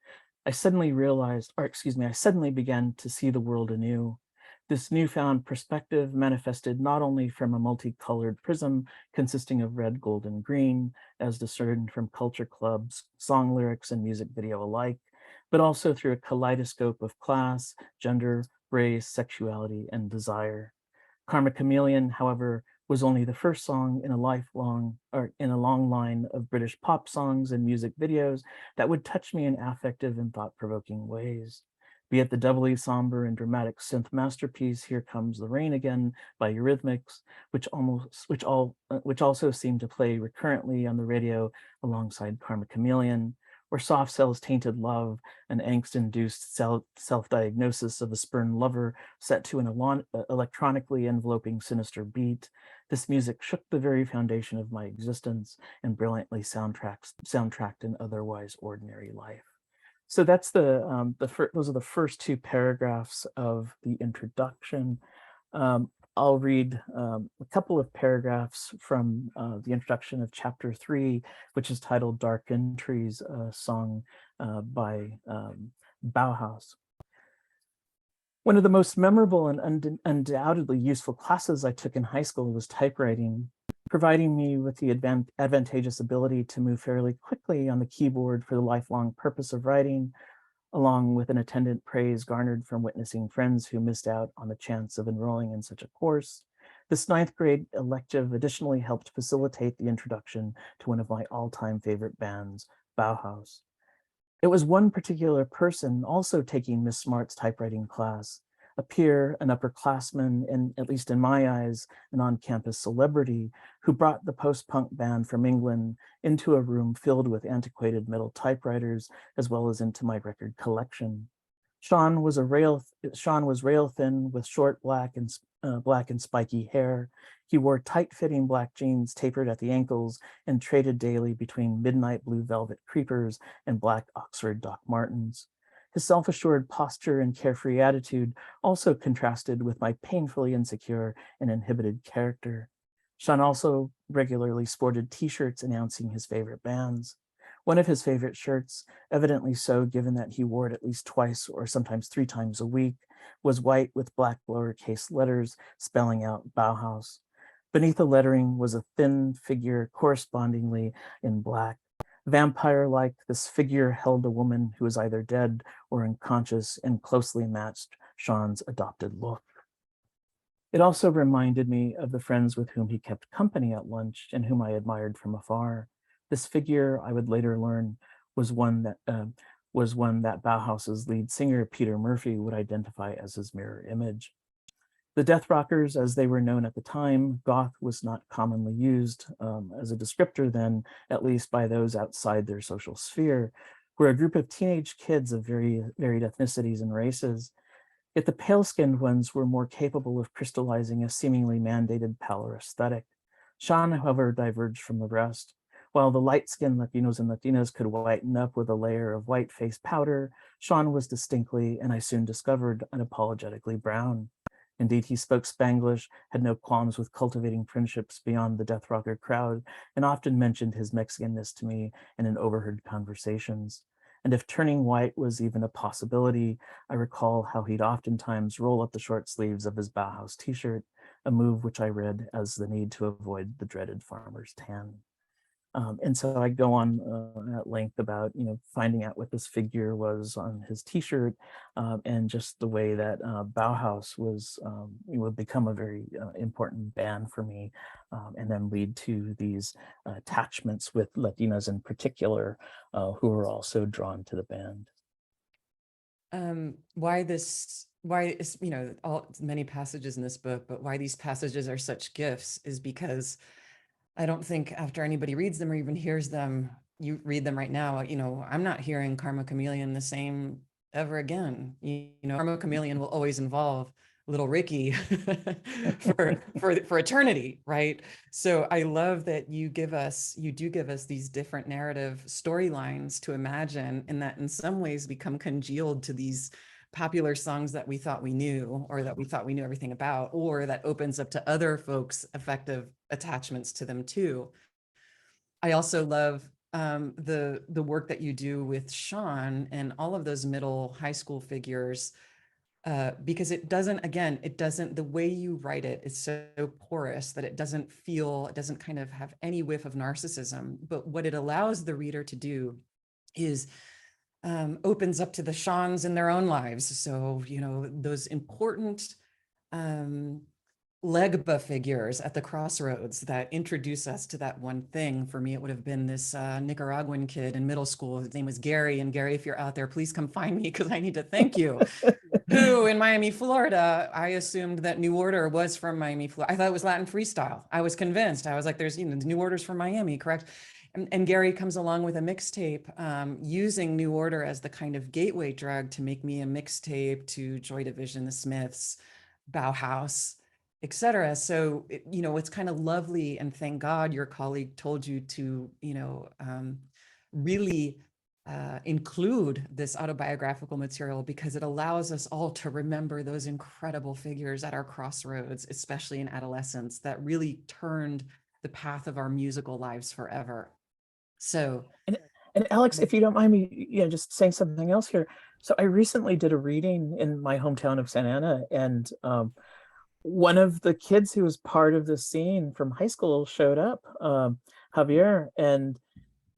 I suddenly began to see the world anew. This newfound perspective manifested not only from a multicolored prism consisting of red, gold, and green, as discerned from Culture Club's song lyrics and music video alike, but also through a kaleidoscope of class, gender, race, sexuality, and desire. Karma Chameleon, however, was only the first song in a long line of British pop songs and music videos that would touch me in affective and thought-provoking ways. Be it the doubly somber and dramatic synth masterpiece "Here Comes the Rain Again" by Eurythmics, which also seemed to play recurrently on the radio alongside Karma Chameleon, or Soft Cell's "Tainted Love," an angst-induced self-diagnosis of a spurned lover set to an electronically enveloping sinister beat. This music shook the very foundation of my existence and brilliantly soundtracked an otherwise ordinary life. So that's those are the first two paragraphs of the introduction. I'll read a couple of paragraphs from the introduction of chapter 3, which is titled "Dark Entries," a song by Bauhaus. One of the most memorable and undoubtedly useful classes I took in high school was typewriting, providing me with the advantageous ability to move fairly quickly on the keyboard for the lifelong purpose of writing, along with an attendant praise garnered from witnessing friends who missed out on the chance of enrolling in such a course. This 9th grade elective additionally helped facilitate the introduction to one of my all-time favorite bands, Bauhaus. It was one particular person also taking Miss Smart's typewriting class, a peer, an upperclassman, and at least in my eyes, an on-campus celebrity, who brought the post-punk band from England into a room filled with antiquated metal typewriters, as well as into my record collection. Sean was rail thin with short black and spiky hair. He wore tight-fitting black jeans tapered at the ankles and traded daily between midnight blue velvet creepers and black Oxford Doc Martens. His self-assured posture and carefree attitude also contrasted with my painfully insecure and inhibited character. Sean also regularly sported t-shirts announcing his favorite bands. One of his favorite shirts, evidently so given that he wore it at least twice or sometimes 3 times a week, was white with black lowercase letters spelling out Bauhaus. Beneath the lettering was a thin figure correspondingly in black. Vampire-like, this figure held a woman who was either dead or unconscious and closely matched Sean's adopted look. It also reminded me of the friends with whom he kept company at lunch and whom I admired from afar. This figure, I would later learn, was one that Bauhaus's lead singer, Peter Murphy, would identify as his mirror image. The Death Rockers, as they were known at the time, goth was not commonly used as a descriptor then, at least by those outside their social sphere, were a group of teenage kids of varied ethnicities and races. Yet the pale-skinned ones were more capable of crystallizing a seemingly mandated pallor aesthetic. Sean, however, diverged from the rest. While the light-skinned Latinos and Latinas could whiten up with a layer of white face powder, Sean was distinctly, and I soon discovered, unapologetically brown. Indeed, he spoke Spanglish, had no qualms with cultivating friendships beyond the Death Rocker crowd, and often mentioned his Mexicanness to me and in overheard conversations. And if turning white was even a possibility, I recall how he'd oftentimes roll up the short sleeves of his Bauhaus t-shirt, a move which I read as the need to avoid the dreaded farmer's tan. And so I go on at length about, finding out what this figure was on his t-shirt, and just the way that Bauhaus would become a very important band for me, and then lead to these attachments with Latinas in particular, who were also drawn to the band. Why is, many passages in this book, but why these passages are such gifts is because I don't think after anybody reads them or even hears them, you read them right now, I'm not hearing Karma Chameleon the same ever again. Karma Chameleon will always involve little Ricky for eternity, right? So I love that you do give us these different narrative storylines to imagine, and that in some ways become congealed to these popular songs that we thought we knew, or that we thought we knew everything about, or that opens up to other folks' affective attachments to them too. I also love the work that you do with Sean and all of those middle high school figures, because the way you write it is so porous that it doesn't kind of have any whiff of narcissism. But what it allows the reader to do is opens up to the Seans in their own lives. So, those important Legba figures at the crossroads that introduce us to that one thing. For me, it would have been this Nicaraguan kid in middle school. His name was Gary. And Gary, if you're out there, please come find me because I need to thank you. Who in Miami, Florida, I assumed that New Order was from Miami, Florida. I thought it was Latin freestyle. I was convinced. I was like, there's, New Order's from Miami, correct? And Gary comes along with a mixtape using New Order as the kind of gateway drug to make me a mixtape to Joy Division, the Smiths, Bauhaus, etc. So, it's kind of lovely. And thank God your colleague told you to, really include this autobiographical material, because it allows us all to remember those incredible figures at our crossroads, especially in adolescence, that really turned the path of our musical lives forever. So, and Alex, if you don't mind me, just saying something else here. So I recently did a reading in my hometown of Santa Ana, and one of the kids who was part of the scene from high school showed up, Javier, and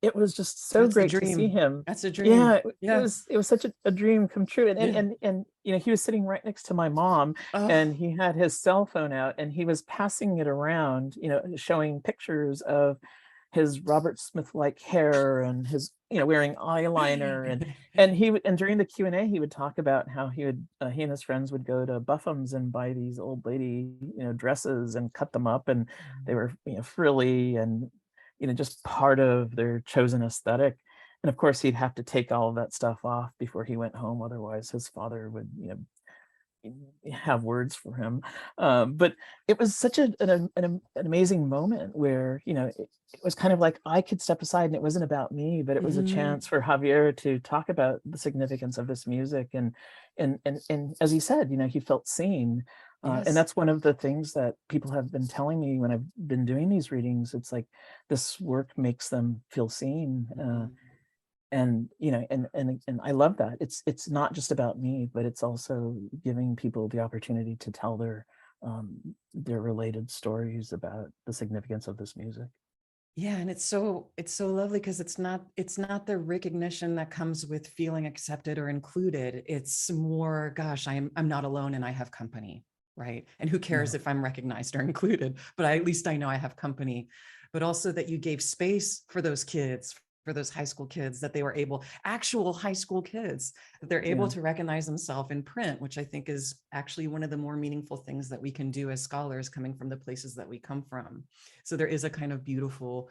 it was just so great to see him. That's a dream. Yeah, Yeah. it was such a dream come true. And Yeah. and he was sitting right next to my mom, Oh. and he had his cell phone out, and he was passing it around, showing pictures of his Robert Smith like hair and his wearing eyeliner, and during the Q&A he would talk about how he and his friends would go to Buffums and buy these old lady dresses and cut them up, and they were frilly and just part of their chosen aesthetic. And of course he'd have to take all of that stuff off before he went home, otherwise his father would have words for him. But it was such an amazing moment where it was kind of like I could step aside, and it wasn't about me, but it was a chance for Javier to talk about the significance of this music, and as he said, he felt seen. Yes. And that's one of the things that people have been telling me when I've been doing these readings. It's like this work makes them feel seen. And and I love that. It's not just about me, but it's also giving people the opportunity to tell their related stories about the significance of this music. Yeah, and it's so lovely, because it's not the recognition that comes with feeling accepted or included. It's more, gosh, I'm not alone and I have company, right? And who cares if I'm recognized or included, but at least I know I have company. But also that you gave space for those kids, for those high school kids, that they were actual high school kids, that they're able to recognize themselves in print, which I think is actually one of the more meaningful things that we can do as scholars coming from the places that we come from. So there is a kind of beautiful,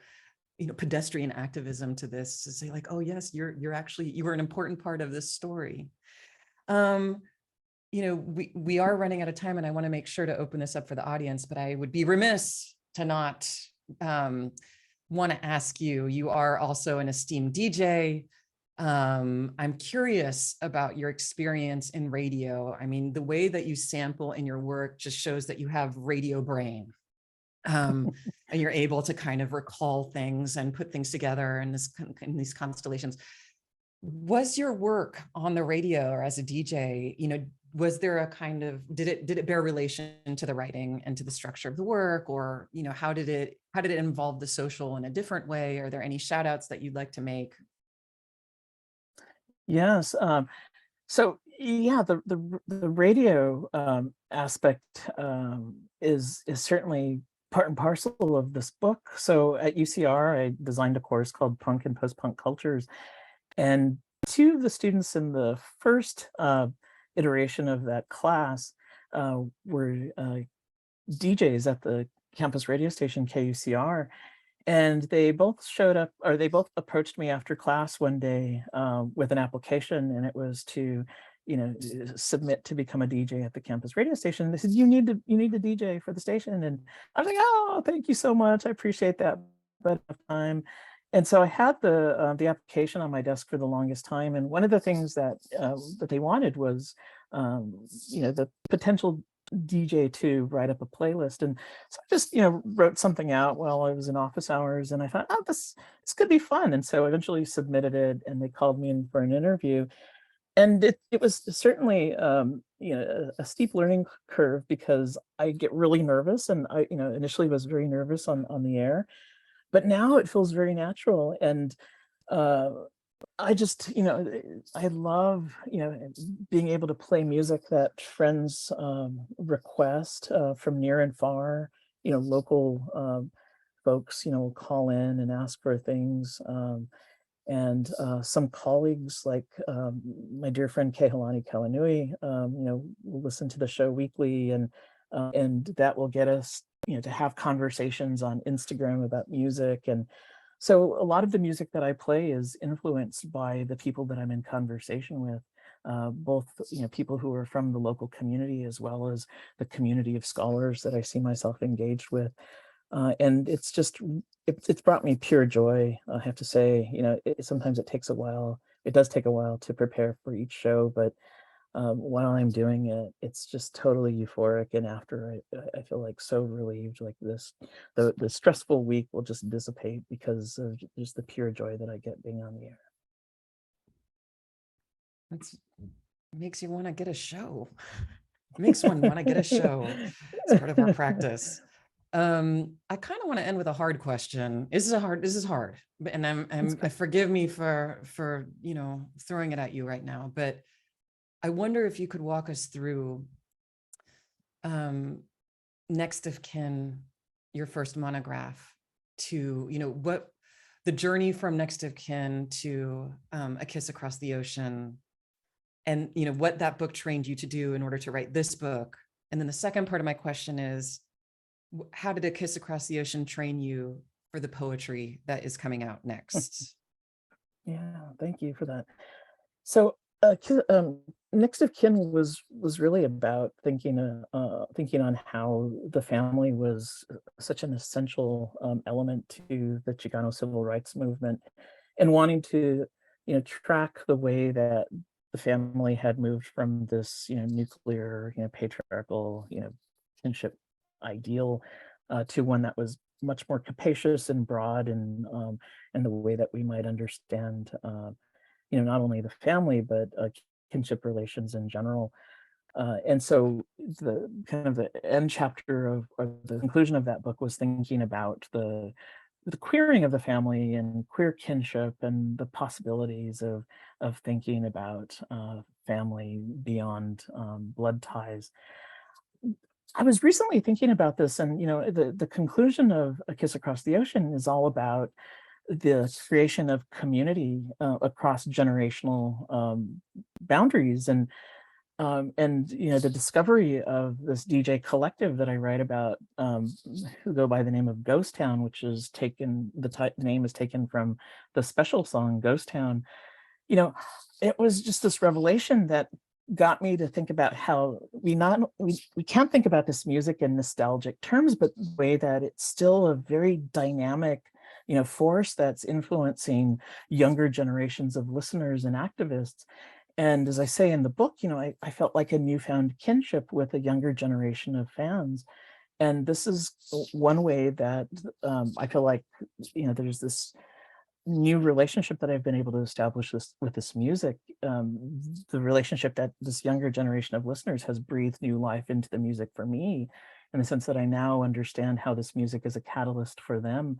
pedestrian activism to this, to say like, oh yes, you were an important part of this story. We are running out of time, and I want to make sure to open this up for the audience, but I would be remiss to not want to ask you. You are also an esteemed DJ. I'm curious about your experience in radio. I mean, the way that you sample in your work just shows that you have radio brain. And you're able to kind of recall things and put things together in these constellations. Was your work on the radio or as a DJ, was there a kind of, did it bear relation to the writing and to the structure of the work, or how did it involve the social in a different way? Are there any shout outs that you'd like to make? Yes. So yeah, the radio aspect is certainly part and parcel of this book. So at UCR, I designed a course called Punk and Post-Punk Cultures, and two of the students in the first iteration of that class were DJs at the campus radio station KUCR, and they both showed up, or they both approached me after class one day with an application, and it was to submit to become a DJ at the campus radio station. They said, you need to DJ for the station. And I was like, oh, thank you so much, I appreciate that, but time. And so I had the application on my desk for the longest time, and one of the things that that they wanted was the potential DJ to write up a playlist. And so I just wrote something out while I was in office hours, and I thought, oh, this could be fun. And so I eventually submitted it, and they called me in for an interview. And it was certainly a steep learning curve, because I get really nervous, and I initially was very nervous on the air, but now it feels very natural. And I just, I love, being able to play music that friends request from near and far. Local folks, will call in and ask for things. And some colleagues, like my dear friend Kehalani Kalanui, will listen to the show weekly, and that will get us, to have conversations on Instagram about music. And so a lot of the music that I play is influenced by the people that I'm in conversation with, both people who are from the local community as well as the community of scholars that I see myself engaged with. And it's just it's brought me pure joy. I have to say, sometimes it takes a while. It does take a while to prepare for each show, but while I'm doing it, it's just totally euphoric. And after, I feel like so relieved. Like the stressful week will just dissipate because of just the pure joy that I get being on the air. That's makes you want to get a show. Makes one want to get a show. It's part of our practice. I kind of want to end with a hard question. This is hard, and forgive me for throwing it at you right now, but I wonder if you could walk us through Next of Kin, your first monograph, to what the journey from Next of Kin to A Kiss Across the Ocean, and what that book trained you to do in order to write this book. And then the second part of my question is, how did A Kiss Across the Ocean train you for the poetry that is coming out next? Yeah, thank you for that. So, Next of Kin was really about thinking on how the family was such an essential element to the Chicano civil rights movement, and wanting to track the way that the family had moved from this nuclear patriarchal kinship ideal to one that was much more capacious and broad, and the way that we might understand not only the family, but kinship relations in general. And so the kind of the end chapter of, or the conclusion of that book, was thinking about the queering of the family and queer kinship, and the possibilities of thinking about family beyond blood ties. I was recently thinking about this, and the conclusion of A Kiss Across the Ocean is all about the creation of community across generational boundaries, and the discovery of this DJ collective that I write about, who go by the name of Ghost Town, which is taken, the name is taken from the Special song Ghost Town. It was just this revelation that got me to think about how we can't think about this music in nostalgic terms, but the way that it's still a very dynamic force that's influencing younger generations of listeners and activists. And as I say in the book, I felt like a newfound kinship with a younger generation of fans. And this is one way that I feel like there's this new relationship that I've been able to establish with this music. The relationship that this younger generation of listeners has breathed new life into the music for me, in the sense that I now understand how this music is a catalyst for them.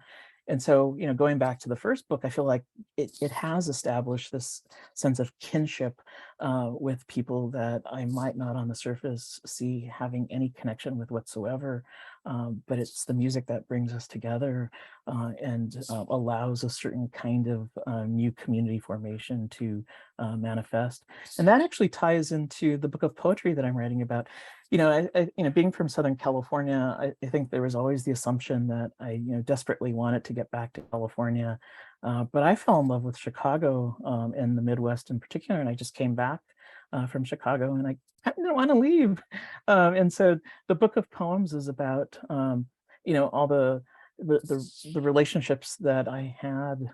And so, going back to the first book, I feel like it has established this sense of kinship with people that I might not on the surface see having any connection with whatsoever. But it's the music that brings us together and allows a certain kind of new community formation to manifest. And that actually ties into the book of poetry that I'm writing about. Being from Southern California, I think there was always the assumption that I, desperately wanted to get back to California. But I fell in love with Chicago and the Midwest in particular, and I just came back from Chicago, and I didn't want to leave. And so the book of poems is about, all the relationships that I had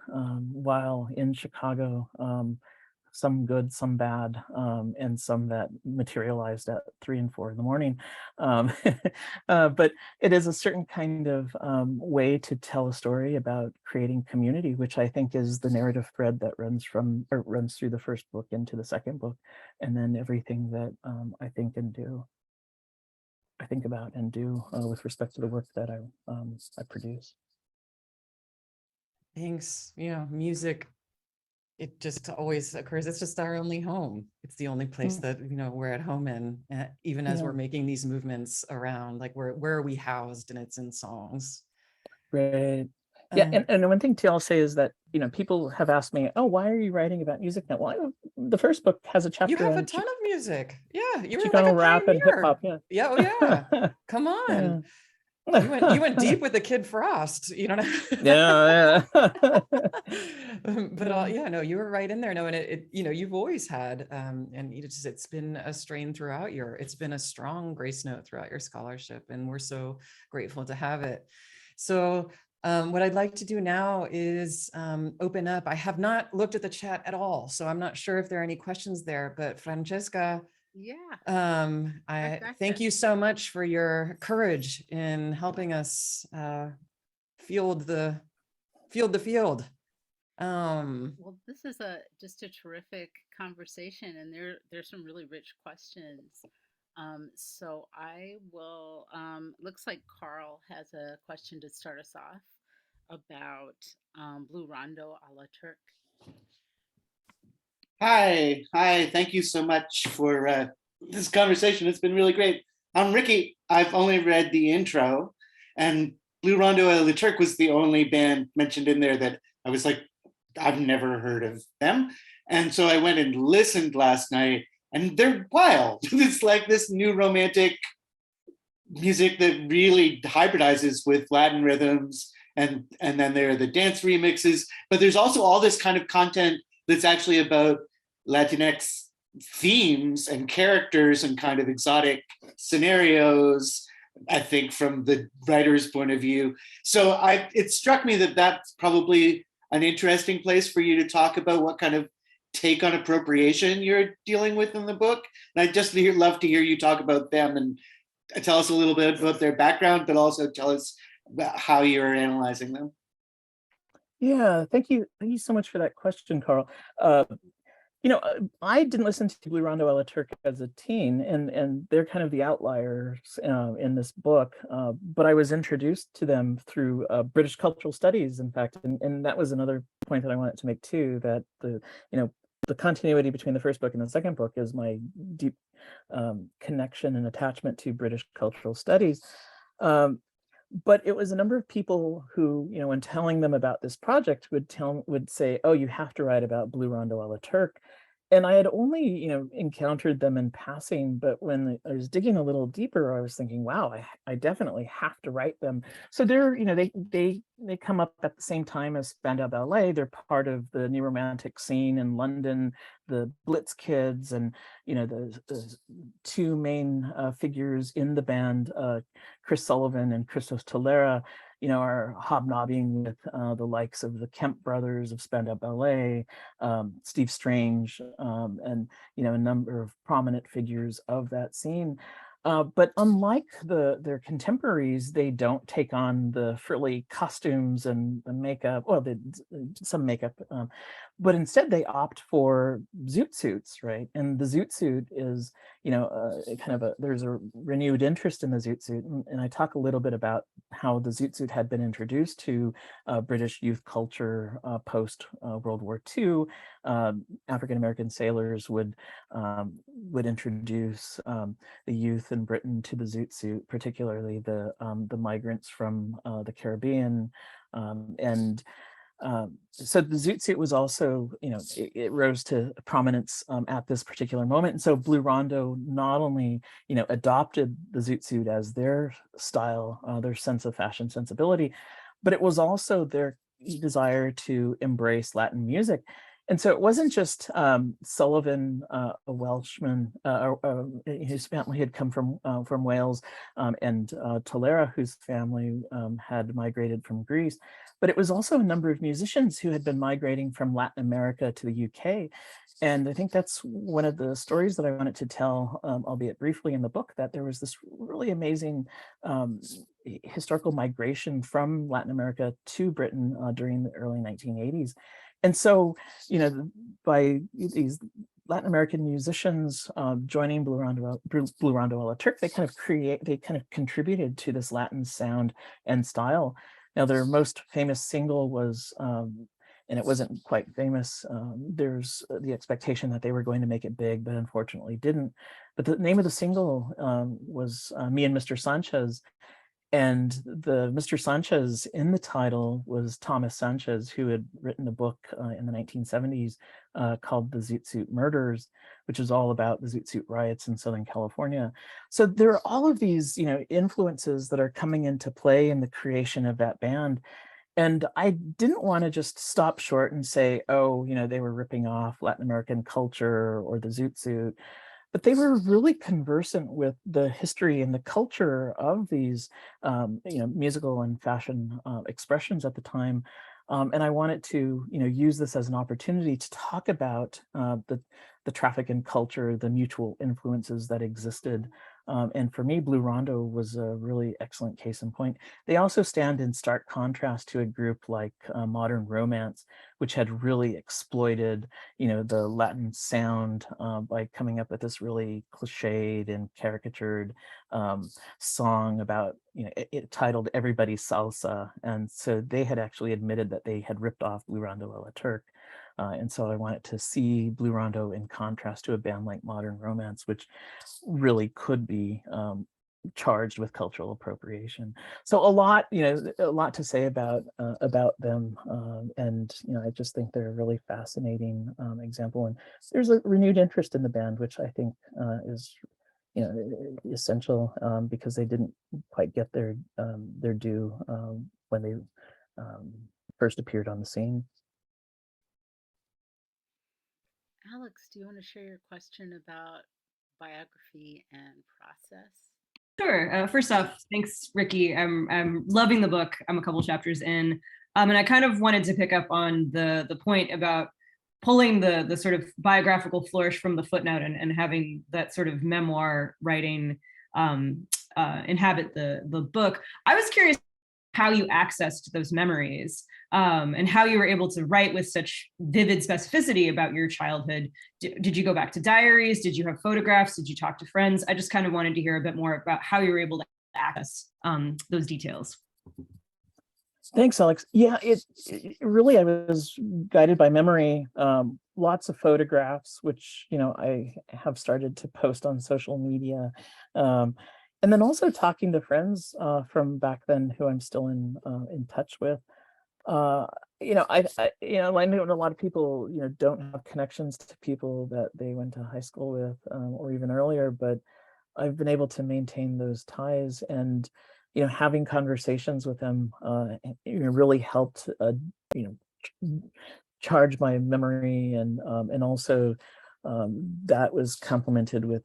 while in Chicago. Some good, some bad, and some that materialized at 3 and 4 in the morning. But it is a certain kind of way to tell a story about creating community, which I think is the narrative thread that runs through the first book into the second book, and then everything that I think about and do with respect to the work that I produce. Thanks. Music it just always occurs. It's just our only home. It's the only place that, we're at home in, even as Yeah. we're making these movements around, like where are we housed? And it's in songs. Right. Yeah, and one thing too I'll say is that, people have asked me, oh, why are you writing about music now? Well, the first book has a You chapter have a on ton of music. Yeah, you were like Chicano a rap and hip pioneer. hop. Yeah. Yeah, oh yeah. Come Yeah. on. You went deep with the Kid Frost, Yeah, yeah. But yeah, no, you were right in there. No, and you've always had, and it's been a strain throughout it's been a strong grace note throughout your scholarship, and we're so grateful to have it. So what I'd like to do now is open up. I have not looked at the chat at all, so I'm not sure if there are any questions there, but Francesca, I thank you so much for your courage in helping us field the field. Well, this is just a terrific conversation, and there's some really rich questions. So I will. Looks like Carl has a question to start us off about Blue Rondo a la Turk. Hi. Thank you so much for this conversation. It's been really great. I'm Ricky. I've only read the intro, and Blue Rondo a la Turk was the only band mentioned in there that I was like, I've never heard of them. And so I went and listened last night, and they're wild. It's like this new romantic music that really hybridizes with Latin rhythms. And then there are the dance remixes, but there's also all this kind of content that's actually about Latinx themes and characters and kind of exotic scenarios, I think, from the writer's point of view. So it struck me that that's probably an interesting place for you to talk about what kind of take on appropriation you're dealing with in the book. And I'd just love to hear you talk about them and tell us a little bit about their background, but also tell us about how you're analyzing them. Yeah, thank you so much for that question, Carl. I didn't listen to Blue Rondo a la Turk as a teen, and they're kind of the outliers in this book. But I was introduced to them through British cultural studies, in fact, and that was another point that I wanted to make too. That the continuity between the first book and the second book is my deep connection and attachment to British cultural studies. But it was a number of people who, when telling them about this project, would say, "Oh, you have to write about Blue Rondo a la Turk." And I had only, encountered them in passing, but when I was digging a little deeper, I was thinking, wow, I definitely have to write them. So they're, they come up at the same time as Spandau Ballet. They're part of the new romantic scene in London, the Blitz Kids, and the two main figures in the band, Chris Sullivan and Christos Tolera, are hobnobbing with the likes of the Kemp brothers of Spandau Ballet, Steve Strange, and a number of prominent figures of that scene. But unlike their contemporaries, they don't take on the frilly costumes and the makeup, well, some makeup, but instead they opt for zoot suits, right? And the zoot suit is, there's a renewed interest in the zoot suit. And I talk a little bit about how the zoot suit had been introduced to British youth culture post World War II. African-American sailors would introduce the youth in Britain to the zoot suit, particularly the migrants from the Caribbean, and so the zoot suit was also, it rose to prominence at this particular moment. And so Blue Rondo not only, adopted the zoot suit as their style, their sense of fashion sensibility, but it was also their desire to embrace Latin music. And so it wasn't just Sullivan, a Welshman, whose family had come from Wales, and Tolera, whose family had migrated from Greece, but it was also a number of musicians who had been migrating from Latin America to the UK. And I think that's one of the stories that I wanted to tell, albeit briefly in the book, that there was this really amazing historical migration from Latin America to Britain during the early 1980s. And so, by these Latin American musicians joining Blue Rondo a la Turk, they kind of contributed to this Latin sound and style. Now, their most famous single was and it wasn't quite famous. There's the expectation that they were going to make it big, but unfortunately didn't. But the name of the single was Me and Mr. Sanchez. And the Mr. Sanchez in the title was Thomas Sanchez, who had written a book in the 1970s called The Zoot Suit Murders, which is all about the Zoot Suit riots in Southern California. So there are all of these, influences that are coming into play in the creation of that band. And I didn't want to just stop short and say, oh, they were ripping off Latin American culture or the Zoot Suit, but they were really conversant with the history and the culture of these, musical and fashion expressions at the time. And I wanted to, use this as an opportunity to talk about the traffic in culture, the mutual influences that existed. And for me, Blue Rondo was a really excellent case in point. They also stand in stark contrast to a group like Modern Romance, which had really exploited, the Latin sound by coming up with this really cliched and caricatured song about, it titled Everybody Salsa. And so they had actually admitted that they had ripped off Blue Rondo a la Turk. And so I wanted to see Blue Rondo in contrast to a band like Modern Romance, which really could be charged with cultural appropriation. So a lot to say about them, and I just think they're a really fascinating example. And there's a renewed interest in the band, which I think is essential, because they didn't quite get their due when they first appeared on the scene. Alex, do you want to share your question about biography and process? Sure. First off, thanks, Ricky. I'm loving the book. I'm a couple chapters in, and I kind of wanted to pick up on the point about pulling the sort of biographical flourish from the footnote and having that sort of memoir writing inhabit the book. I was curious how you accessed those memories, and how you were able to write with such vivid specificity about your childhood. Did you go back to diaries? Did you have photographs? Did you talk to friends? I just kind of wanted to hear a bit more about how you were able to access those details. Thanks, Alex. Yeah, it really, I was guided by memory. Lots of photographs, which I have started to post on social media, and then also talking to friends from back then who I'm still in touch with. I know a lot of people don't have connections to people that they went to high school with, or even earlier, but I've been able to maintain those ties, and having conversations with them really helped charge my memory, and also that was complemented with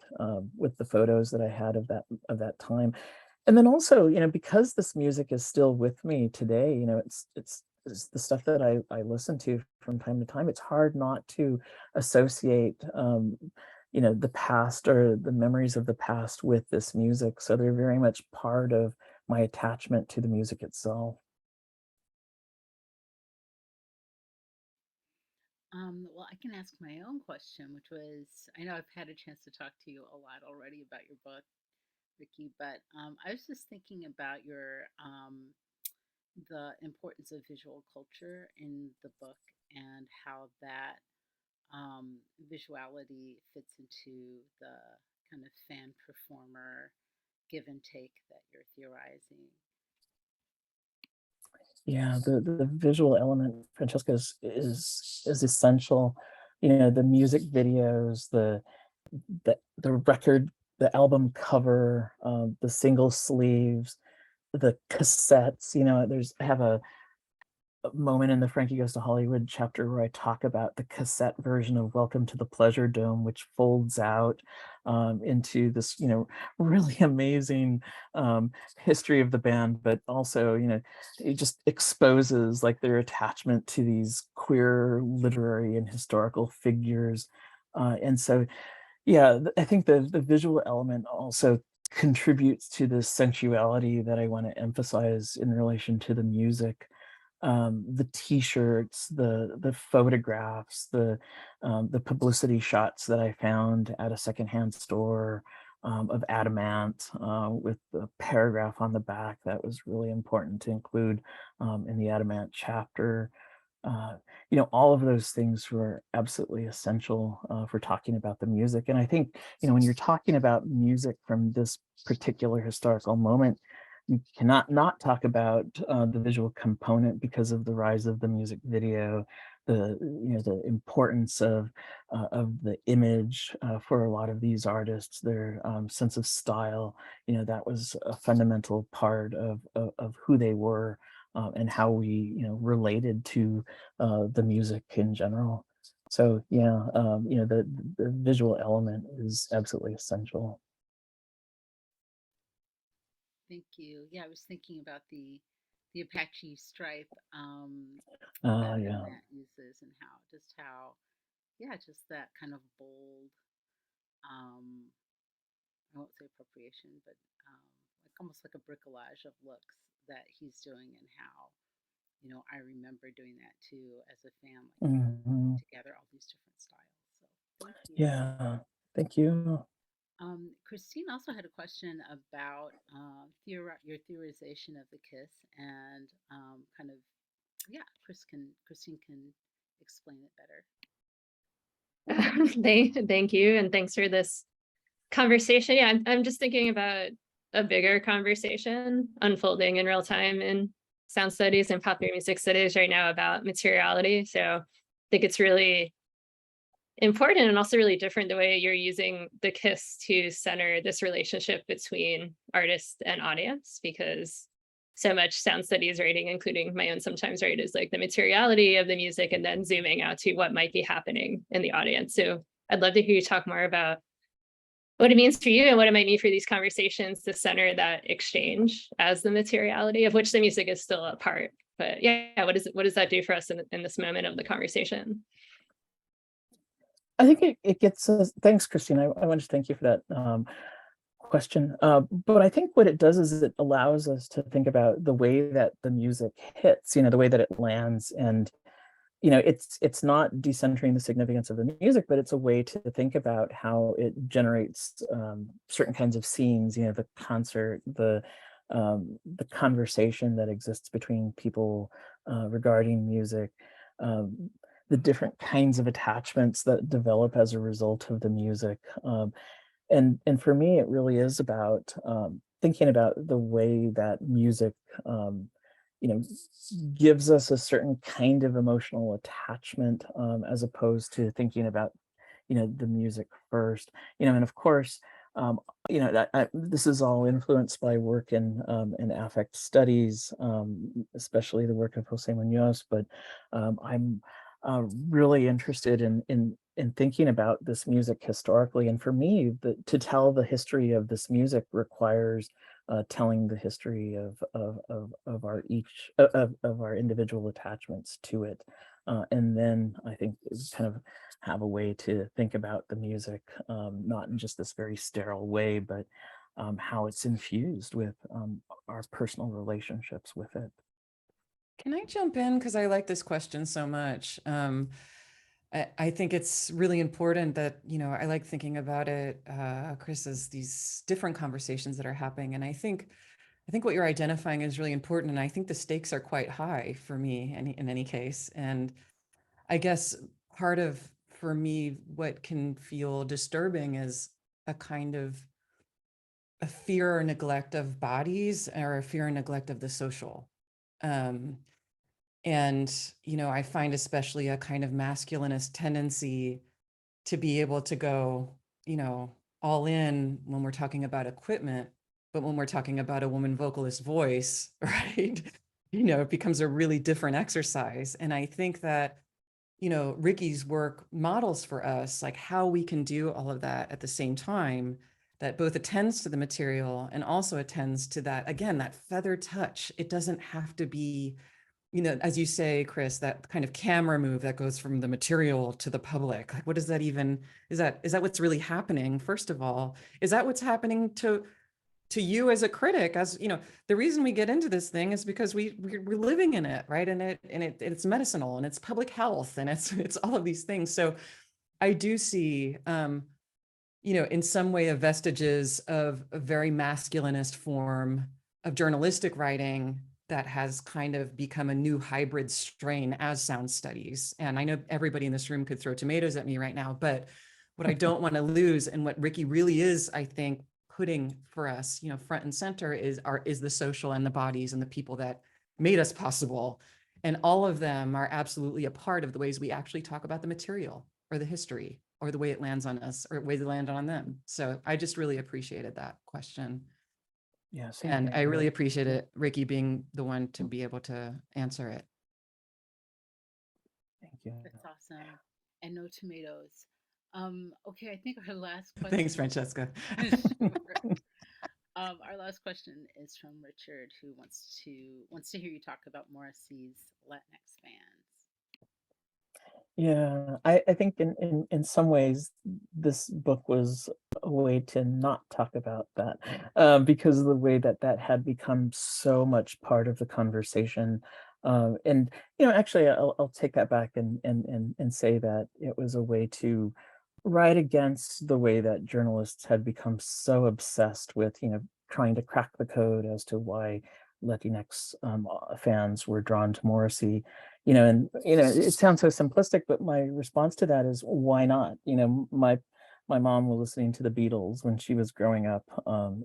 the photos that I had of that time. And then also, because this music is still with me today, it's the stuff that I listen to from time to time. It's hard not to associate the past or the memories of the past with this music. So they're very much part of my attachment to the music itself. Well, I can ask my own question, which was, I know I've had a chance to talk to you a lot already about your book, Ricky, but I was just thinking about the importance of visual culture in the book and how that visuality fits into the kind of fan performer give and take that you're theorizing. Yeah, the visual element, Francesca, is essential. The music videos, the record, the album cover, the single sleeves, the cassettes. I have a moment in the Frankie Goes to Hollywood chapter where I talk about the cassette version of Welcome to the Pleasure Dome, which folds out into this, really amazing history of the band, but also, it just exposes like their attachment to these queer literary and historical figures. And so, yeah, I think the visual element also contributes to the sensuality that I want to emphasize in relation to the music. The t-shirts, the photographs, the publicity shots that I found at a secondhand store of Adamant, with the paragraph on the back that was really important to include in the Adamant chapter. all of those things were absolutely essential for talking about the music. And I think, when you're talking about music from this particular historical moment, you cannot not talk about the visual component because of the rise of the music video, the importance of the image for a lot of these artists, their sense of style. That was a fundamental part of who they were, and how we related to the music in general. So yeah, the visual element is absolutely essential. Thank you. Yeah, I was thinking about the Apache stripe that Yeah. Matt uses, and how yeah, just that kind of bold, um I won't say appropriation, but like almost like a bricolage of looks that he's doing, and how I remember doing that too as a family, Hmm. together all these different styles. So thank you. Yeah. Thank you. Christine also had a question about your theorization of the kiss, and kind of, yeah, Christine can explain it better. Thank you, and thanks for this conversation. Yeah, I'm just thinking about a bigger conversation unfolding in real time in sound studies and popular music studies right now about materiality. So I think it's really important and also really different the way you're using the kiss to center this relationship between artist and audience, because so much sound studies writing, including my own sometimes, right, is like the materiality of the music and then zooming out to what might be happening in the audience. So I'd love to hear you talk more about what it means for you and what it might mean for these conversations to center that exchange as the materiality, of which the music is still a part. But yeah, what does that do for us in this moment of the conversation? I think it gets us. Thanks, Christine. I want to thank you for that question. But I think what it does is it allows us to think about the way that the music hits, the way that it lands. And it's not decentering the significance of the music, but it's a way to think about how it generates certain kinds of scenes. The concert, the conversation that exists between people regarding music, the different kinds of attachments that develop as a result of the music. And for me, it really is about thinking about the way that music you know, gives us a certain kind of emotional attachment, as opposed to thinking about, the music first. And of course, this is all influenced by work in affect studies, especially the work of Jose Munoz. But I'm really interested in thinking about this music historically. And for me, to tell the history of this music requires telling the history of our individual attachments to it, and then I think it's kind of have a way to think about the music, not in just this very sterile way, but how it's infused with our personal relationships with it. Can I jump in? Because I like this question so much. I think it's really important that, I like thinking about it, Chris, as these different conversations that are happening. And I think what you're identifying is really important. And I think the stakes are quite high for me in any case. And I guess part of, for me, what can feel disturbing is a kind of a fear or neglect of bodies, or a fear and neglect of the social. And, I find especially a kind of masculinist tendency to be able to go, all in when we're talking about equipment, but when we're talking about a woman vocalist voice, right? It becomes a really different exercise. And I think that, Ricky's work models for us like how we can do all of that at the same time, that both attends to the material and also attends to that, again, that feather touch. It doesn't have to be, as you say, Chris, that kind of camera move that goes from the material to the public. Like, what does that even, is that what's really happening? First of all, is that what's happening to you as a critic? As the reason we get into this thing is because we're living in it, right? And it's medicinal, and it's public health, and it's all of these things. So I do see, in some way, of vestiges of a very masculinist form of journalistic writing that has kind of become a new hybrid strain as sound studies. And I know everybody in this room could throw tomatoes at me right now, but what I don't want to lose, and what Ricky really is, I think, putting for us, you know, front and center is the social and the bodies and the people that made us possible. And all of them are absolutely a part of the ways we actually talk about the material or the history or the way it lands on us or the way it landed on them. So I just really appreciated that question. Yeah, same And here. I really appreciate it, Ricky, being the one to be able to answer it. Thank you. That's awesome. And no tomatoes. Okay, I think our last question. Thanks, Francesca. Our last question is from Richard, who wants to hear you talk about Morrissey's Latinx fans. Yeah, I think in some ways this book was a way to not talk about that, because of the way that that had become so much part of the conversation. And actually, I'll take that back and say that it was a way to write against the way that journalists had become so obsessed with trying to crack the code as to why Latinx fans were drawn to Morrissey. And it sounds so simplistic, but my response to that is, why not? My mom was listening to the Beatles when she was growing up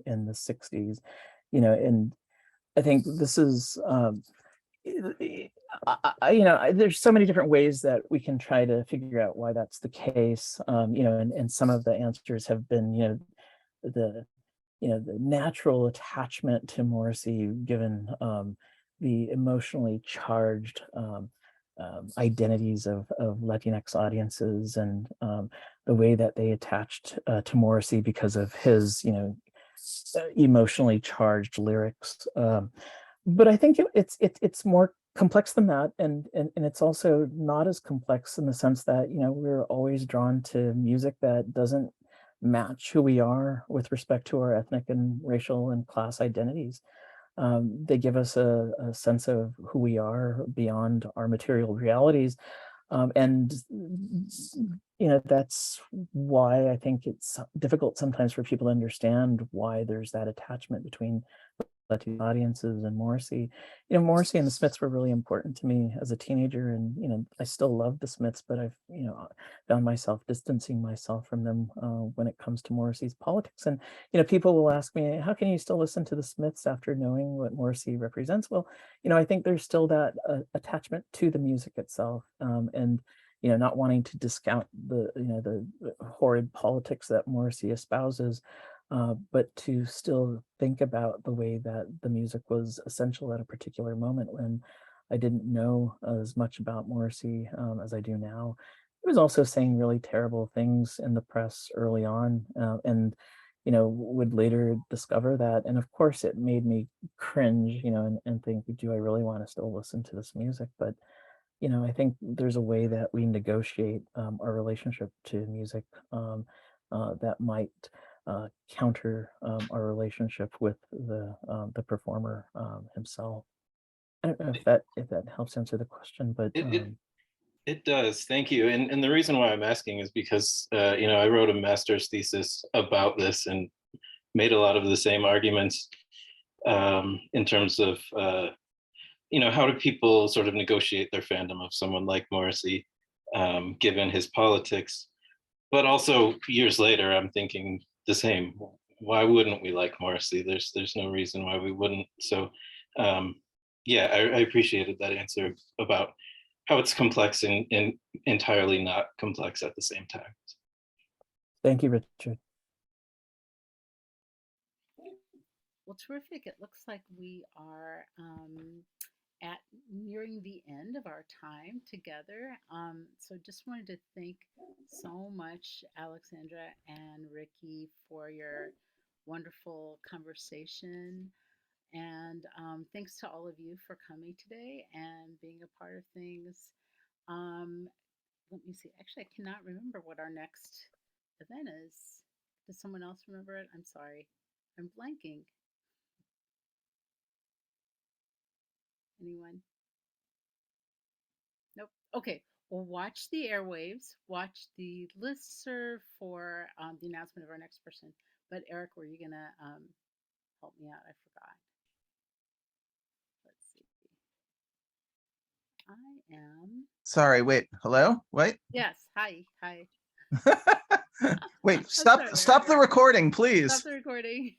in the 60s, and I think this is there's so many different ways that we can try to figure out why that's the case. And some of the answers have been the the natural attachment to Morrissey, given the emotionally charged identities of Latinx audiences, and the way that they attached to Morrissey because of his, emotionally charged lyrics. But I think it's more complex than that, and it's also not as complex in the sense that we're always drawn to music that doesn't match who we are with respect to our ethnic and racial and class identities. They give us a sense of who we are beyond our material realities. And that's why I think it's difficult sometimes for people to understand why there's that attachment between Latino audiences and Morrissey. Morrissey and the Smiths were really important to me as a teenager, and I still love the Smiths, but I've found myself distancing myself from them when it comes to Morrissey's politics. And people will ask me, how can you still listen to the Smiths after knowing what Morrissey represents? Well, I think there's still that attachment to the music itself, and not wanting to discount the horrid politics that Morrissey espouses. But to still think about the way that the music was essential at a particular moment when I didn't know as much about Morrissey as I do now. He was also saying really terrible things in the press early on, and would later discover that. And of course, it made me cringe, and think, do I really want to still listen to this music? But I think there's a way that we negotiate our relationship to music that might counter our relationship with the performer himself. I don't know if that helps answer the question, but it does. Thank you. And the reason why I'm asking is because I wrote a master's thesis about this and made a lot of the same arguments in terms of how do people sort of negotiate their fandom of someone like Morrissey, given his politics. But also years later, I'm thinking the same. Why wouldn't we like Morrissey? There's no reason why we wouldn't. So yeah, I appreciated that answer about how it's complex and entirely not complex at the same time. Thank you, Richard. Well, terrific. It looks like we are at nearing the end of our time together. So just wanted to thank so much Alexandra and Ricky for your wonderful conversation. And thanks to all of you for coming today and being a part of things. Let me see. Actually, I cannot remember what our next event is. Does someone else remember it? I'm sorry. I'm blanking. Anyone? Nope. Okay. Well, watch the airwaves. Watch the listserv for the announcement of our next person. But Eric, were you gonna help me out? I forgot. Let's see. I am. Sorry, wait, hello? Wait. Yes. Hi. Wait, sorry. stop the recording, please. Stop the recording.